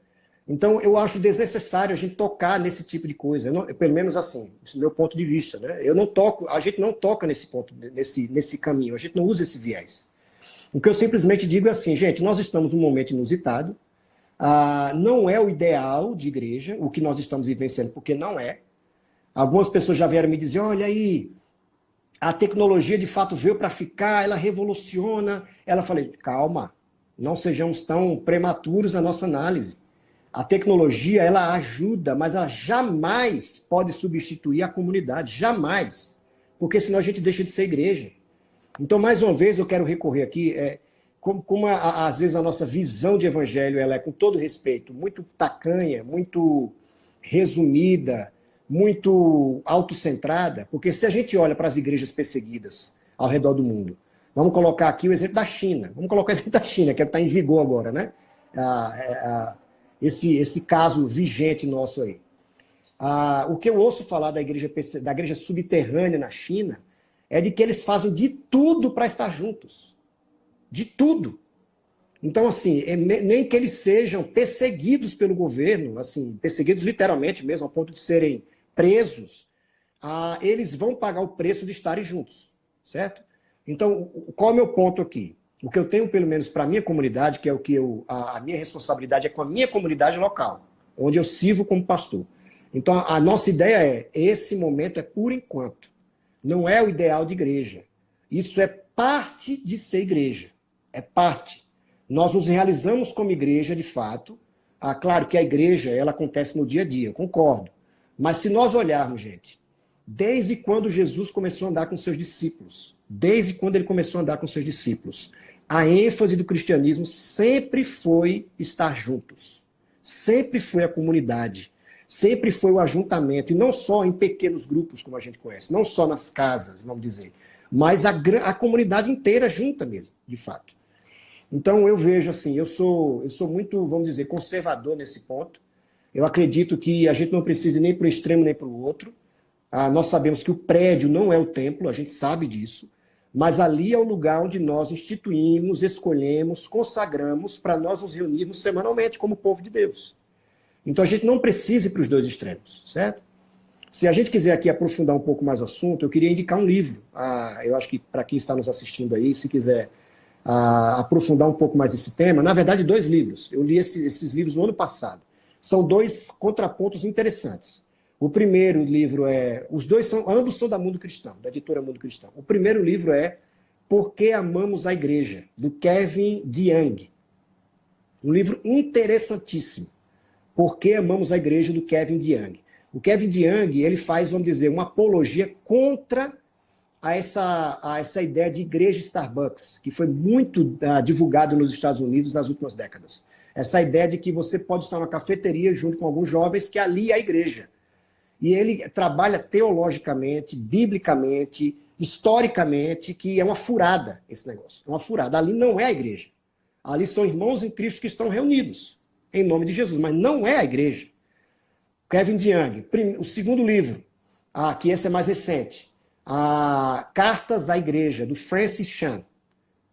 Então, eu acho desnecessário a gente tocar nesse tipo de coisa. Pelo menos assim, esse é o meu ponto de vista, né? A gente não toca nesse ponto, nesse caminho, a gente não usa esse viés. O que eu simplesmente digo é assim, gente, nós estamos num momento inusitado, não é o ideal de igreja, o que nós estamos vivenciando, porque não é. Algumas pessoas já vieram me dizer, olha aí, a tecnologia de fato veio para ficar, ela revoluciona. Ela falei, calma, não sejamos tão prematuros na nossa análise. A tecnologia, ela ajuda, mas ela jamais pode substituir a comunidade, jamais. Porque senão a gente deixa de ser igreja. Então, mais uma vez, eu quero recorrer aqui, como às vezes a nossa visão de evangelho, ela é, com todo respeito, muito tacanha, muito resumida, muito autocentrada, porque se a gente olha para as igrejas perseguidas ao redor do mundo, vamos colocar aqui o exemplo da China, que é o que está em vigor agora, né? Esse caso vigente nosso aí. O que eu ouço falar da igreja subterrânea na China é de que eles fazem de tudo para estar juntos. De tudo. Então, assim, nem que eles sejam perseguidos pelo governo, assim, perseguidos literalmente mesmo, ao ponto de serem presos, eles vão pagar o preço de estarem juntos, certo? Então, qual é o meu ponto aqui? O que eu tenho, pelo menos para a minha comunidade, que é o que a minha responsabilidade é com a minha comunidade local, onde eu sirvo como pastor. Então, a nossa ideia esse momento é por enquanto. Não é o ideal de igreja. Isso é parte de ser igreja. É parte. Nós nos realizamos como igreja, de fato. Claro que a igreja, ela acontece no dia a dia, eu concordo. Mas se nós olharmos, gente, desde quando Jesus começou a andar com seus discípulos, desde quando ele começou a andar com seus discípulos, a ênfase do cristianismo sempre foi estar juntos. Sempre foi a comunidade. Sempre foi o ajuntamento. E não só em pequenos grupos, como a gente conhece. Não só nas casas, vamos dizer. Mas a comunidade inteira junta mesmo, de fato. Então eu vejo assim, eu sou muito, vamos dizer, conservador nesse ponto. Eu acredito que a gente não precisa ir nem para o extremo nem para o outro. Nós sabemos que o prédio não é o templo, a gente sabe disso. Mas ali é o lugar onde nós instituímos, escolhemos, consagramos para nós nos reunirmos semanalmente como povo de Deus. Então a gente não precisa ir para os dois extremos, certo? Se a gente quiser aqui aprofundar um pouco mais o assunto, eu queria indicar um livro. Eu acho que para quem está nos assistindo aí, se quiser aprofundar um pouco mais esse tema, na verdade 2 livros. Eu li esses livros no ano passado. São 2 contrapontos interessantes. O primeiro livro ambos são da Mundo Cristão, da editora Mundo Cristão. O primeiro livro é Por que Amamos a Igreja, do Kevin DeYoung. Um livro interessantíssimo. Por que Amamos a Igreja, do Kevin DeYoung. O Kevin DeYoung, ele faz, vamos dizer, uma apologia contra essa ideia de igreja Starbucks, que foi muito divulgado nos Estados Unidos nas últimas décadas. Essa ideia de que você pode estar numa cafeteria junto com alguns jovens, que ali é a igreja. E ele trabalha teologicamente, biblicamente, historicamente, que é uma furada esse negócio. É uma furada. Ali não é a igreja. Ali são irmãos em Cristo que estão reunidos, em nome de Jesus, mas não é a igreja. Kevin DeYoung, o segundo livro, que esse é mais recente, Cartas à Igreja, do Francis Chan.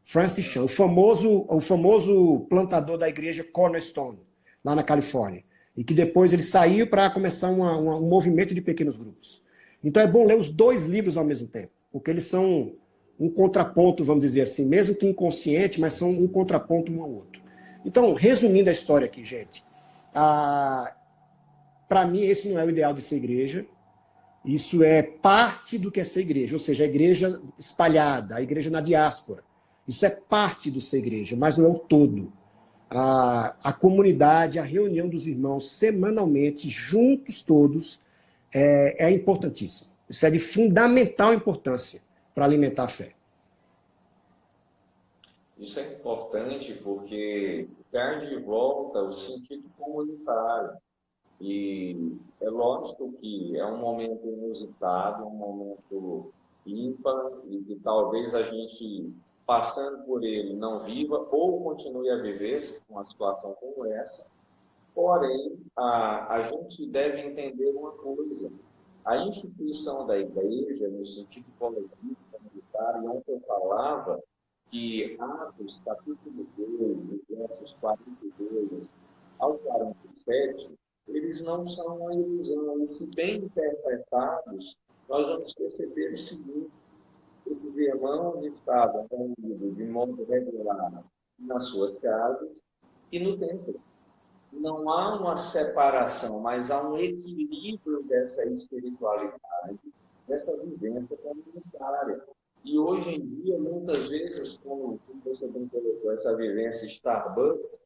Francis Chan, o famoso plantador da igreja Cornerstone, lá na Califórnia. E que depois ele saiu para começar um movimento de pequenos grupos. Então é bom ler os 2 livros ao mesmo tempo, porque eles são um contraponto, vamos dizer assim, mesmo que inconsciente, mas são um contraponto um ao outro. Então, resumindo a história aqui, gente, para mim esse não é o ideal de ser igreja, isso é parte do que é ser igreja, ou seja, a igreja espalhada, a igreja na diáspora. Isso é parte do ser igreja, mas não é o todo. A comunidade, a reunião dos irmãos semanalmente, juntos todos, é importantíssimo. Isso é de fundamental importância para alimentar a fé. Isso é importante porque traz de volta o sentido comunitário. E é lógico que é um momento inusitado, um momento ímpar, e que talvez a gente, passando por ele, não viva ou continue a viver uma situação como essa. Porém, a gente deve entender uma coisa. A instituição da igreja, no sentido coletivo, comunitário, onde eu falava que Atos, capítulo 2, versos 42 ao 47, eles não são uma ilusão. E se bem interpretados, nós vamos perceber o seguinte: esses irmãos estavam reunidos em modo regular nas suas casas e no templo. Não há uma separação, mas há um equilíbrio dessa espiritualidade, dessa vivência comunitária. E hoje em dia, muitas vezes, como você bem colocou, essa vivência Starbucks,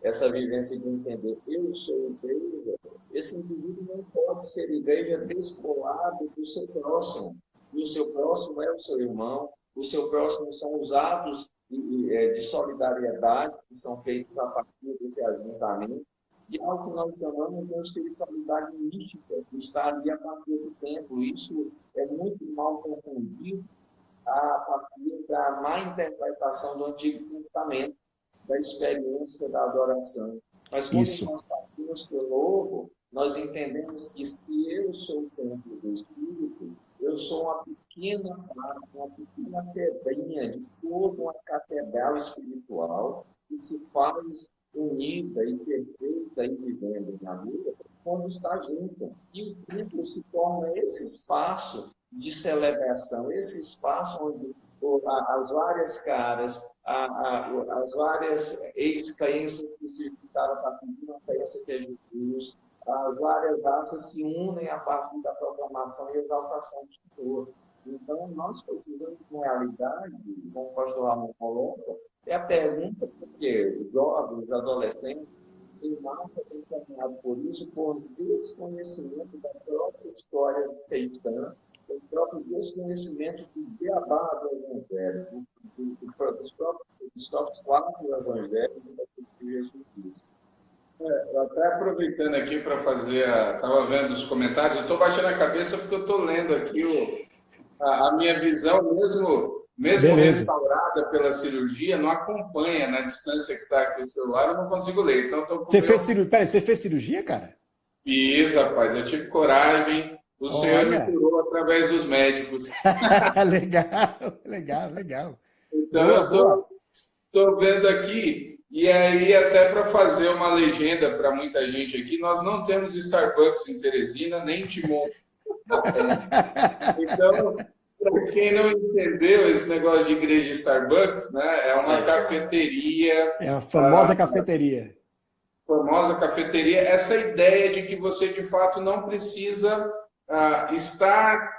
essa vivência de entender eu sou igreja, esse indivíduo não pode ser igreja descolado do seu próximo. E o seu próximo é o seu irmão, o seu próximo são os atos de solidariedade que são feitos a partir desse ajuntamento, e algo que nós chamamos de espiritualidade mística, que está ali a partir do templo. Isso é muito mal confundido a partir da má interpretação do Antigo Testamento, da experiência da adoração. Mas quando nós partimos para o Novo, nós entendemos que se eu sou o templo do Espírito, eu sou uma pequena parte, uma pequena pedrinha de toda uma catedral espiritual que se faz unida e perfeita e vivendo na vida quando está junto. E o templo se torna esse espaço de celebração, esse espaço onde as várias caras, as várias ex-crenças que se juntaram para pedir uma crença que é Jesus, as várias raças se unem a partir da proclamação e exaltação do Senhor. Então, nós precisamos de uma realidade, como o pastor Ramon falou, é a pergunta porque os jovens, os adolescentes, em massa têm caminhado por isso, por desconhecimento da própria história cristã, o próprio desconhecimento do beabá do Evangelho, dos próprios quatro evangelhos que Jesus disse. Até aproveitando aqui para fazer, estava vendo os comentários, eu estou baixando a cabeça porque eu estou lendo aqui a minha visão, mesmo restaurada pela cirurgia, não acompanha na distância que está aqui o celular, eu não consigo ler. Então, você fez cirurgia, cara? Fiz, rapaz, eu tive coragem, o Senhor me curou através dos médicos. Legal. Então, eu estou vendo aqui, e aí até para fazer uma legenda para muita gente aqui, nós não temos Starbucks em Teresina, nem Timon. Então, para quem não entendeu esse negócio de igreja Starbucks, né, é uma cafeteria. É a famosa cafeteria. Famosa cafeteria. Essa ideia de que você, de fato, não precisa estar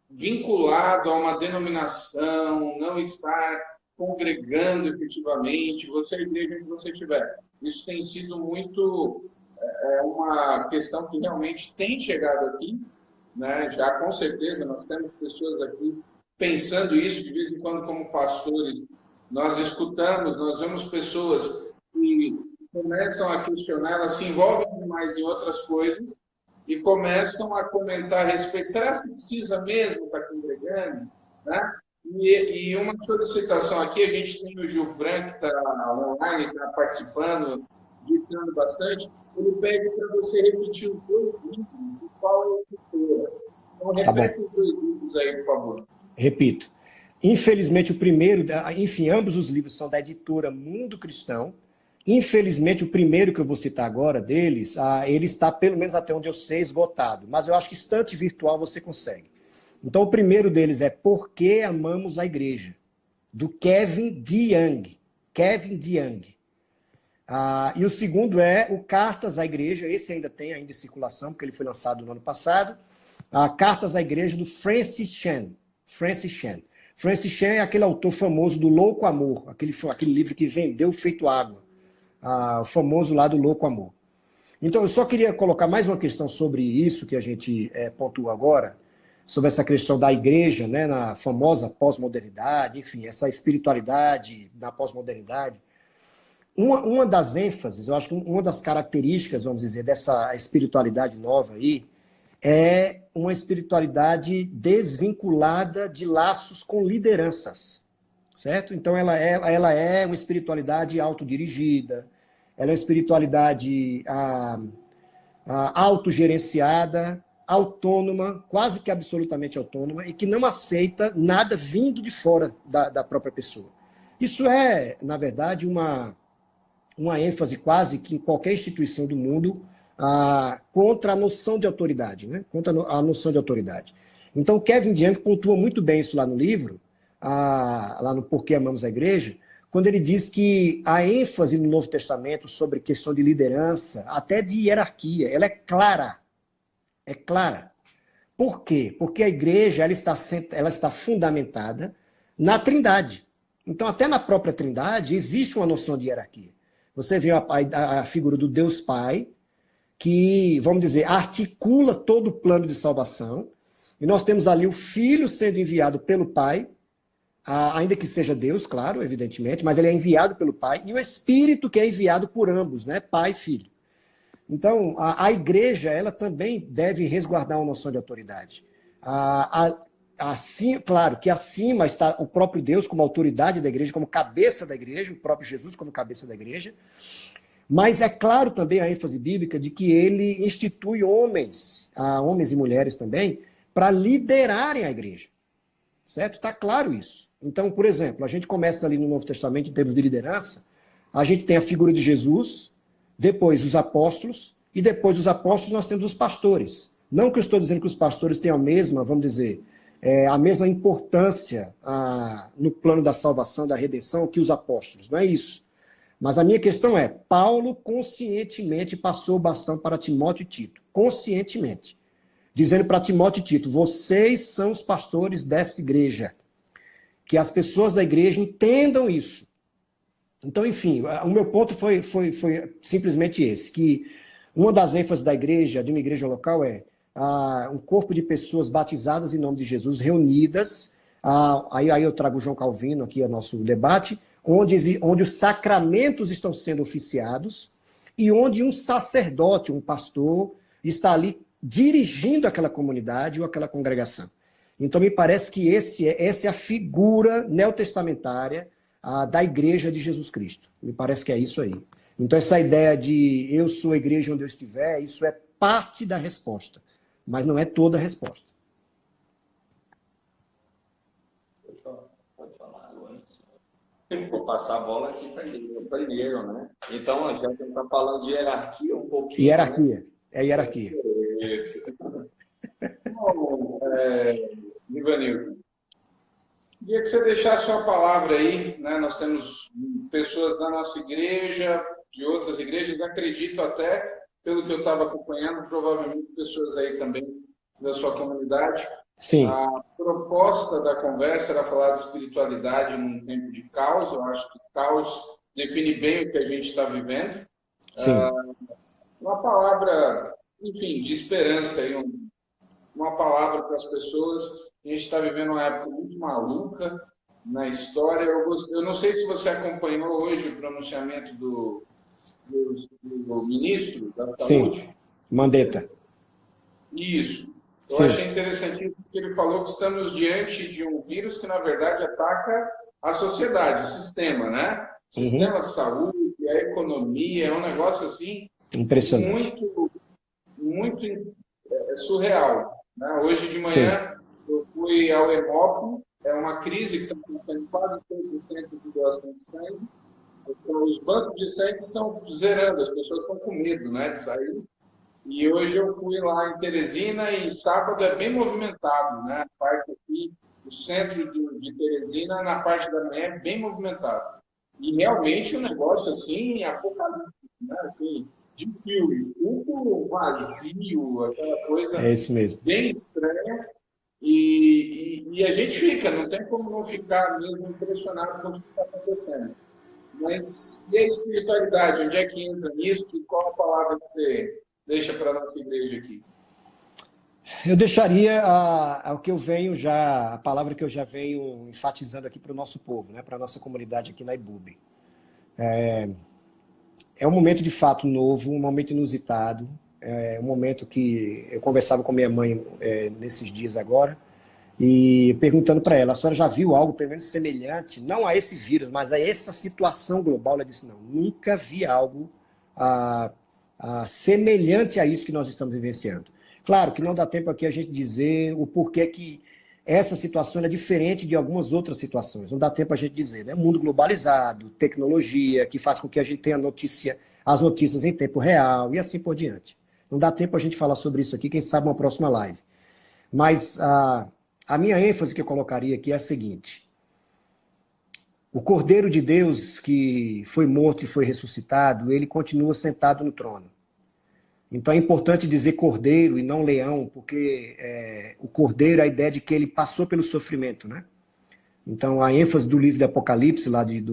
vinculado a uma denominação, não estar congregando efetivamente, você é a igreja onde você estiver. Isso tem sido muito uma questão que realmente tem chegado aqui, né? Já com certeza nós temos pessoas aqui pensando isso, de vez em quando como pastores, nós escutamos, nós vemos pessoas que começam a questionar, elas se envolvem demais em outras coisas e começam a comentar a respeito, será que precisa mesmo estar congregando? Né? E uma solicitação aqui, a gente tem o Gil Frank, que está online, está participando, ditando bastante, ele pede para você repetir os dois livros, e qual é o editor. Então, repete os dois livros aí, por favor. Repito. Infelizmente, o primeiro, enfim, ambos os livros são da editora Mundo Cristão. Infelizmente, o primeiro que eu vou citar agora deles, ele está, pelo menos até onde eu sei, esgotado. Mas eu acho que estante virtual você consegue. Então, o primeiro deles é Por que Amamos a Igreja, do Kevin DeYoung. Kevin DeYoung. E o segundo é o Cartas à Igreja, esse ainda tem em circulação, porque ele foi lançado no ano passado. Cartas à Igreja, do Francis Chan. Francis Chan é aquele autor famoso do Louco Amor, aquele livro que vendeu feito água. O famoso lá do Louco Amor. Então, eu só queria colocar mais uma questão sobre isso que a gente pontuou agora, sobre essa questão da igreja, né, na famosa pós-modernidade, enfim, essa espiritualidade da pós-modernidade. Uma das ênfases, eu acho que uma das características, vamos dizer, dessa espiritualidade nova aí, é uma espiritualidade desvinculada de laços com lideranças, certo? Então, ela é uma espiritualidade autodirigida, ela é uma espiritualidade autogerenciada, autônoma, quase que absolutamente autônoma, e que não aceita nada vindo de fora da própria pessoa. Isso é, na verdade, uma ênfase quase que em qualquer instituição do mundo contra a noção de autoridade, né? Contra a noção de autoridade. Então, Kevin DeYoung pontua muito bem isso lá no livro, lá no Por que Amamos a Igreja, quando ele diz que a ênfase no Novo Testamento sobre questão de liderança, até de hierarquia, ela é clara. É clara. Por quê? Porque a igreja ela está fundamentada na Trindade. Então, até na própria Trindade, existe uma noção de hierarquia. Você vê a figura do Deus Pai, que, vamos dizer, articula todo o plano de salvação, e nós temos ali o Filho sendo enviado pelo Pai, ainda que seja Deus, claro, evidentemente, mas ele é enviado pelo Pai, e o Espírito que é enviado por ambos, né? Pai e Filho. Então, a igreja, ela também deve resguardar uma noção de autoridade. Assim, claro que acima está o próprio Deus como autoridade da igreja, como cabeça da igreja, o próprio Jesus como cabeça da igreja. Mas é claro também a ênfase bíblica de que ele institui homens e mulheres também, para liderarem a igreja. Certo? Está claro isso. Então, por exemplo, a gente começa ali no Novo Testamento em termos de liderança, a gente tem a figura de Jesus, depois os apóstolos, e depois dos apóstolos nós temos os pastores. Não que eu estou dizendo que os pastores têm a mesma, vamos dizer, a mesma importância no plano da salvação, da redenção, que os apóstolos. Não é isso. Mas a minha questão é, Paulo conscientemente passou o bastão para Timóteo e Tito. Conscientemente. dizendo para Timóteo e Tito, vocês são os pastores dessa igreja. Que as pessoas da igreja entendam isso. Então, enfim, o meu ponto foi simplesmente esse, que uma das ênfases da igreja, de uma igreja local, é um corpo de pessoas batizadas em nome de Jesus, reunidas, aí eu trago o João Calvino aqui ao nosso debate, onde os sacramentos estão sendo oficiados e onde um sacerdote, um pastor, está ali dirigindo aquela comunidade ou aquela congregação. Então, me parece que essa é a figura neotestamentária da igreja de Jesus Cristo. Me parece que é isso aí. Então, essa ideia de eu sou a igreja onde eu estiver, isso é parte da resposta, mas não é toda a resposta. Pode falar agora. Vou passar a bola aqui para ele primeiro, né? Então, a gente está falando de hierarquia um pouquinho. Hierarquia, né? É hierarquia. Isso. Bom, Ivanildo, queria que você deixasse sua palavra aí, né? Nós temos pessoas da nossa igreja, de outras igrejas, acredito até, pelo que eu estava acompanhando, provavelmente pessoas aí também da sua comunidade. Sim. A proposta da conversa era falar de espiritualidade num tempo de caos. Eu acho que caos define bem o que a gente está vivendo. Sim. Uma palavra, enfim, de esperança aí, uma palavra para as pessoas. A gente está vivendo uma época muito maluca na história. Eu não sei se você acompanhou hoje o pronunciamento do ministro da Saúde. Sim, Mandetta. Isso. Eu Sim. achei interessantíssimo que ele falou que estamos diante de um vírus que, na verdade, ataca a sociedade, o sistema, né? O sistema de saúde, a economia, é um negócio assim impressionante, muito surreal. Né? Hoje de manhã eu fui ao Hemop, é uma crise que está acontecendo quase 100% de doação de sangue. Então, os bancos de sangue estão zerando, as pessoas estão com medo, né, de sair. E hoje eu fui lá em Teresina e sábado é bem movimentado, né? A parte aqui, o centro de Teresina, na parte da manhã é bem movimentado. E realmente um negócio assim, apocalíptico, né? Assim, de filme, tudo vazio, aquela coisa bem estranha. E a gente fica, não tem como não ficar mesmo impressionado com o que está acontecendo. Mas e a espiritualidade, onde é que entra nisso? E qual a palavra que você deixa para a nossa igreja aqui? Eu deixaria a palavra que eu já venho enfatizando aqui para o nosso povo, né, para a nossa comunidade aqui na IBUB. É um momento de fato novo, um momento inusitado, um momento que eu conversava com minha mãe nesses dias agora, e perguntando para ela, a senhora já viu algo pelo menos semelhante, não a esse vírus, mas a essa situação global? Ela disse, não, nunca vi algo semelhante a isso que nós estamos vivenciando. Claro que não dá tempo aqui a gente dizer o porquê que essa situação é diferente de algumas outras situações. Não dá tempo a gente dizer, né? Mundo globalizado, tecnologia, que faz com que a gente tenha as notícias em tempo real e assim por diante. Não dá tempo a gente falar sobre isso aqui, quem sabe uma próxima live. Mas a minha ênfase que eu colocaria aqui é a seguinte. O Cordeiro de Deus que foi morto e foi ressuscitado, ele continua sentado no trono. Então é importante dizer cordeiro e não leão, porque o cordeiro é a ideia de que ele passou pelo sofrimento, né? Então a ênfase do livro do Apocalipse, lá de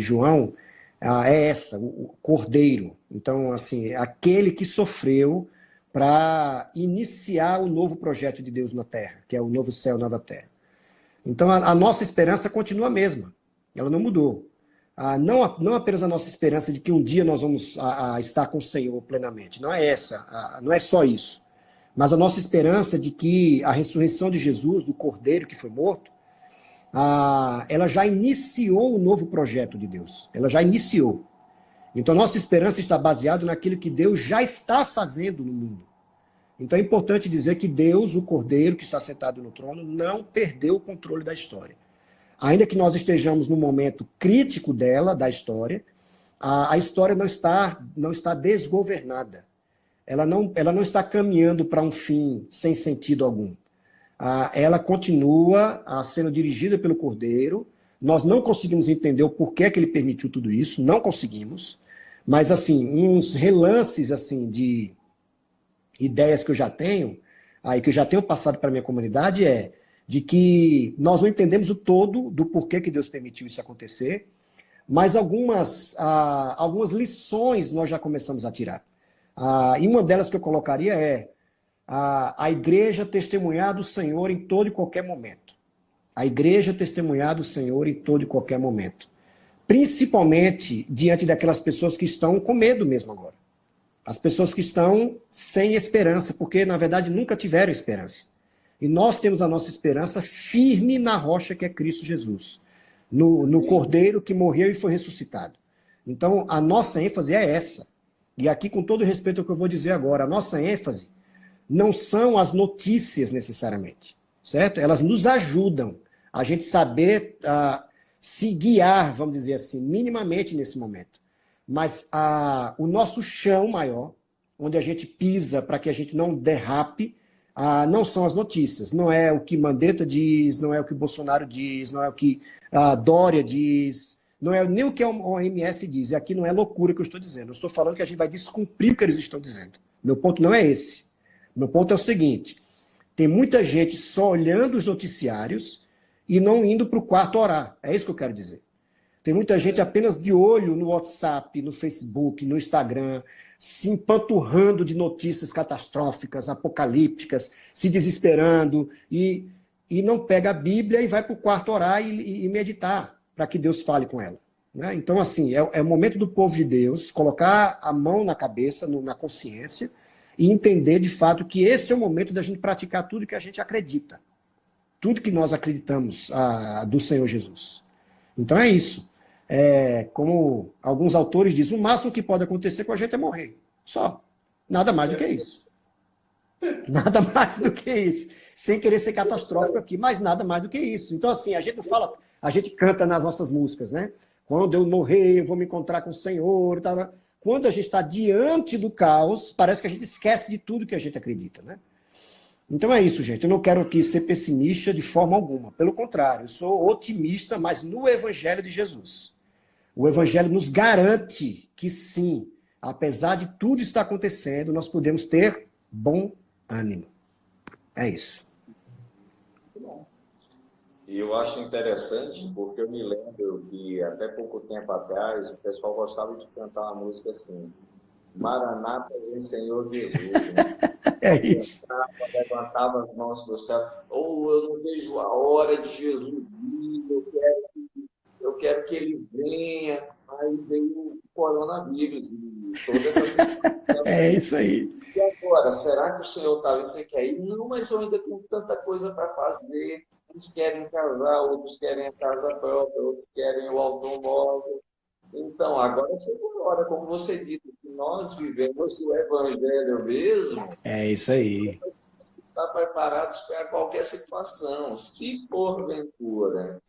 João, é essa, o cordeiro. Então, assim, é aquele que sofreu para iniciar o novo projeto de Deus na Terra, que é o novo céu, nova terra. Então a nossa esperança continua a mesma, ela não mudou. Não apenas a nossa esperança de que um dia nós vamos estar com o Senhor plenamente. Não é essa, não é só isso. Mas a nossa esperança de que a ressurreição de Jesus, do Cordeiro que foi morto, ela já iniciou o novo projeto de Deus. Ela já iniciou. Então a nossa esperança está baseada naquilo que Deus já está fazendo no mundo. Então é importante dizer que Deus, o Cordeiro que está sentado no trono, não perdeu o controle da história. Ainda que nós estejamos no momento crítico da história, a história não está desgovernada. Ela não está caminhando para um fim sem sentido algum. Ela continua sendo dirigida pelo Cordeiro. Nós não conseguimos entender o porquê que ele permitiu tudo isso, não conseguimos. Mas, assim, uns relances assim, de ideias que eu já tenho, aí que eu já tenho passado para a minha comunidade é de que nós não entendemos o todo do porquê que Deus permitiu isso acontecer, mas algumas lições nós já começamos a tirar. E uma delas que eu colocaria é a igreja testemunhar do Senhor em todo e qualquer momento. A igreja testemunhar do Senhor em todo e qualquer momento. Principalmente diante daquelas pessoas que estão com medo mesmo agora. As pessoas que estão sem esperança, porque na verdade nunca tiveram esperança. E nós temos a nossa esperança firme na rocha que é Cristo Jesus. No Cordeiro que morreu e foi ressuscitado. Então, a nossa ênfase é essa. E aqui, com todo respeito ao que eu vou dizer agora, a nossa ênfase não são as notícias necessariamente, certo? Elas nos ajudam a gente saber se guiar, vamos dizer assim, minimamente nesse momento. Mas o nosso chão maior, onde a gente pisa para que a gente não derrape, não são as notícias. Não é o que Mandetta diz, não é o que Bolsonaro diz, não é o que Dória diz, não é nem o que a OMS diz. E aqui não é loucura que eu estou dizendo. Eu estou falando que a gente vai descumprir o que eles estão dizendo. Meu ponto não é esse. Meu ponto é o seguinte: tem muita gente só olhando os noticiários e não indo para o quarto orar. É isso que eu quero dizer. Tem muita gente apenas de olho no WhatsApp, no Facebook, no Instagram, se empanturrando de notícias catastróficas, apocalípticas, se desesperando e não pega a Bíblia e vai para o quarto orar e meditar para que Deus fale com ela. Né? Então, assim, é o momento do povo de Deus colocar a mão na cabeça, na consciência e entender de fato que esse é o momento da gente praticar tudo que a gente acredita. Tudo que nós acreditamos do Senhor Jesus. Então é isso. Como alguns autores dizem, o máximo que pode acontecer com a gente é morrer. Só. Nada mais do que isso. Nada mais do que isso. Sem querer ser catastrófico aqui, mas nada mais do que isso. Então, assim, a gente não fala, a gente canta nas nossas músicas, né? Quando eu morrer, eu vou me encontrar com o Senhor. Tal. Quando a gente está diante do caos, parece que a gente esquece de tudo que a gente acredita, né? Então é isso, gente. Eu não quero aqui ser pessimista de forma alguma. Pelo contrário, eu sou otimista, mas no Evangelho de Jesus. O Evangelho nos garante que sim, apesar de tudo estar acontecendo, nós podemos ter bom ânimo. É isso. E eu acho interessante, porque eu me lembro que até pouco tempo atrás o pessoal gostava de cantar uma música assim: Maranata, vem Senhor Jesus. Né? É isso. Levantava as mãos para o céu. Eu não vejo a hora de Jesus vir, eu quero que ele venha. Aí veio o coronavírus e toda essa situação. É isso aí. E agora, será que o Senhor está você quer ir? Não, mas eu ainda tenho tanta coisa para fazer. Uns querem casar, outros querem a casa própria, outros querem o automóvel. Então, agora chegou a hora, como você disse, que nós vivemos o Evangelho mesmo. É isso aí. Estar preparados para qualquer situação. Se porventura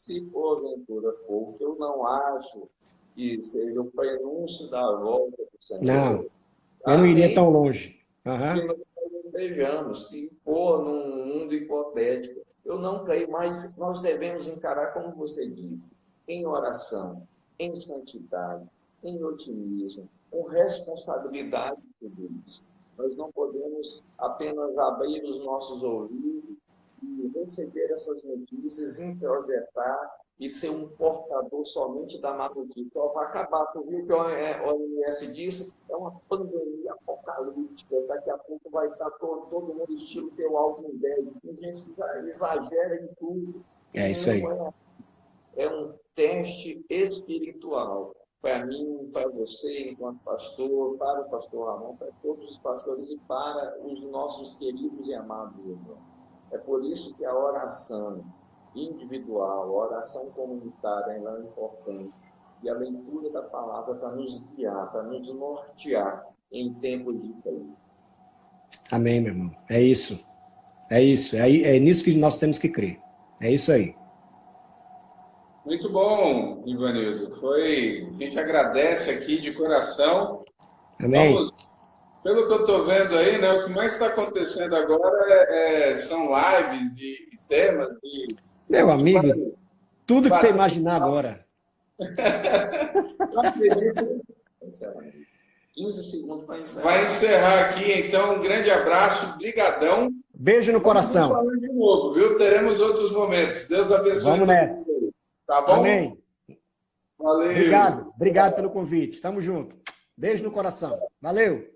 for, que eu não acho que seja o prenúncio da volta do Senhor. Não, eu não iria tão longe. Que nós vejamos, se for num mundo hipotético. Eu não creio, mas nós devemos encarar, como você disse, em oração, em santidade, em otimismo, com responsabilidade por isso. Nós não podemos apenas abrir os nossos ouvidos e receber essas notícias, introjetar e ser um portador somente da má notícia. Vai acabar, tu viu que a OMS disse, é uma pandemia apocalíptica, daqui a pouco vai estar todo mundo estilo teu álcool em 10, tem gente que exagera em tudo. É isso aí. É um teste espiritual. Para mim, para você, enquanto pastor, para o pastor Ramon, para todos os pastores e para os nossos queridos e amados irmãos. É por isso que a oração individual, a oração comunitária ela é importante. E a leitura da palavra para nos guiar, para nos nortear em tempos de crise. Amém, meu irmão. É isso. É isso. É nisso que nós temos que crer. É isso aí. Muito bom, Ivanildo. A gente agradece aqui de coração. Amém. Pelo que eu estou vendo aí, né, o que mais está acontecendo agora são lives de temas. Meu amigo, tudo que você imaginar agora. 15 segundos para encerrar. Vai encerrar aqui, então. Um grande abraço, brigadão. Beijo no coração. Vamos falar de novo, viu? Teremos outros momentos. Deus abençoe. Vamos nessa. Tá bom? Amém. Valeu. Obrigado pelo convite. Tamo junto. Beijo no coração. Valeu.